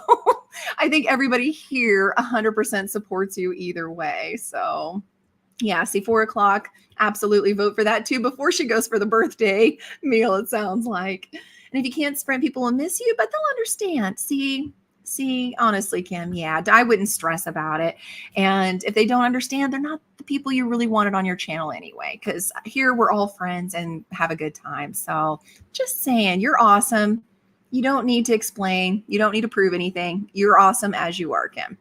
A: I think everybody here 100% supports you either way. So yeah, see 4 o'clock. Absolutely vote for that too before she goes for the birthday meal, it sounds like. And if you can't sprint, people will miss you, but they'll understand. See, honestly, Kim, yeah, I wouldn't stress about it. And if they don't understand, they're not the people you really wanted on your channel anyway, because here we're all friends and have a good time. So just saying, you're awesome. You don't need to explain. You don't need to prove anything. You're awesome as you are, Kim.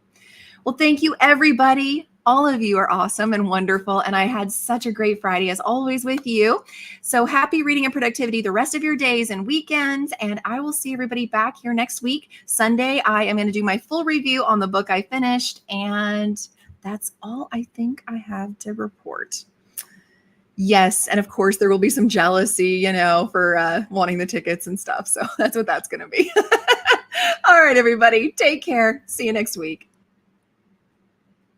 A: Well, thank you, everybody. All of you are awesome and wonderful. And I had such a great Friday as always with you. So happy reading and productivity the rest of your days and weekends. And I will see everybody back here next week. Sunday, I am going to do my full review on the book I finished. And that's all I think I have to report. Yes. And of course, there will be some jealousy, for wanting the tickets and stuff. So that's what that's going to be. All right, everybody. Take care. See you next week.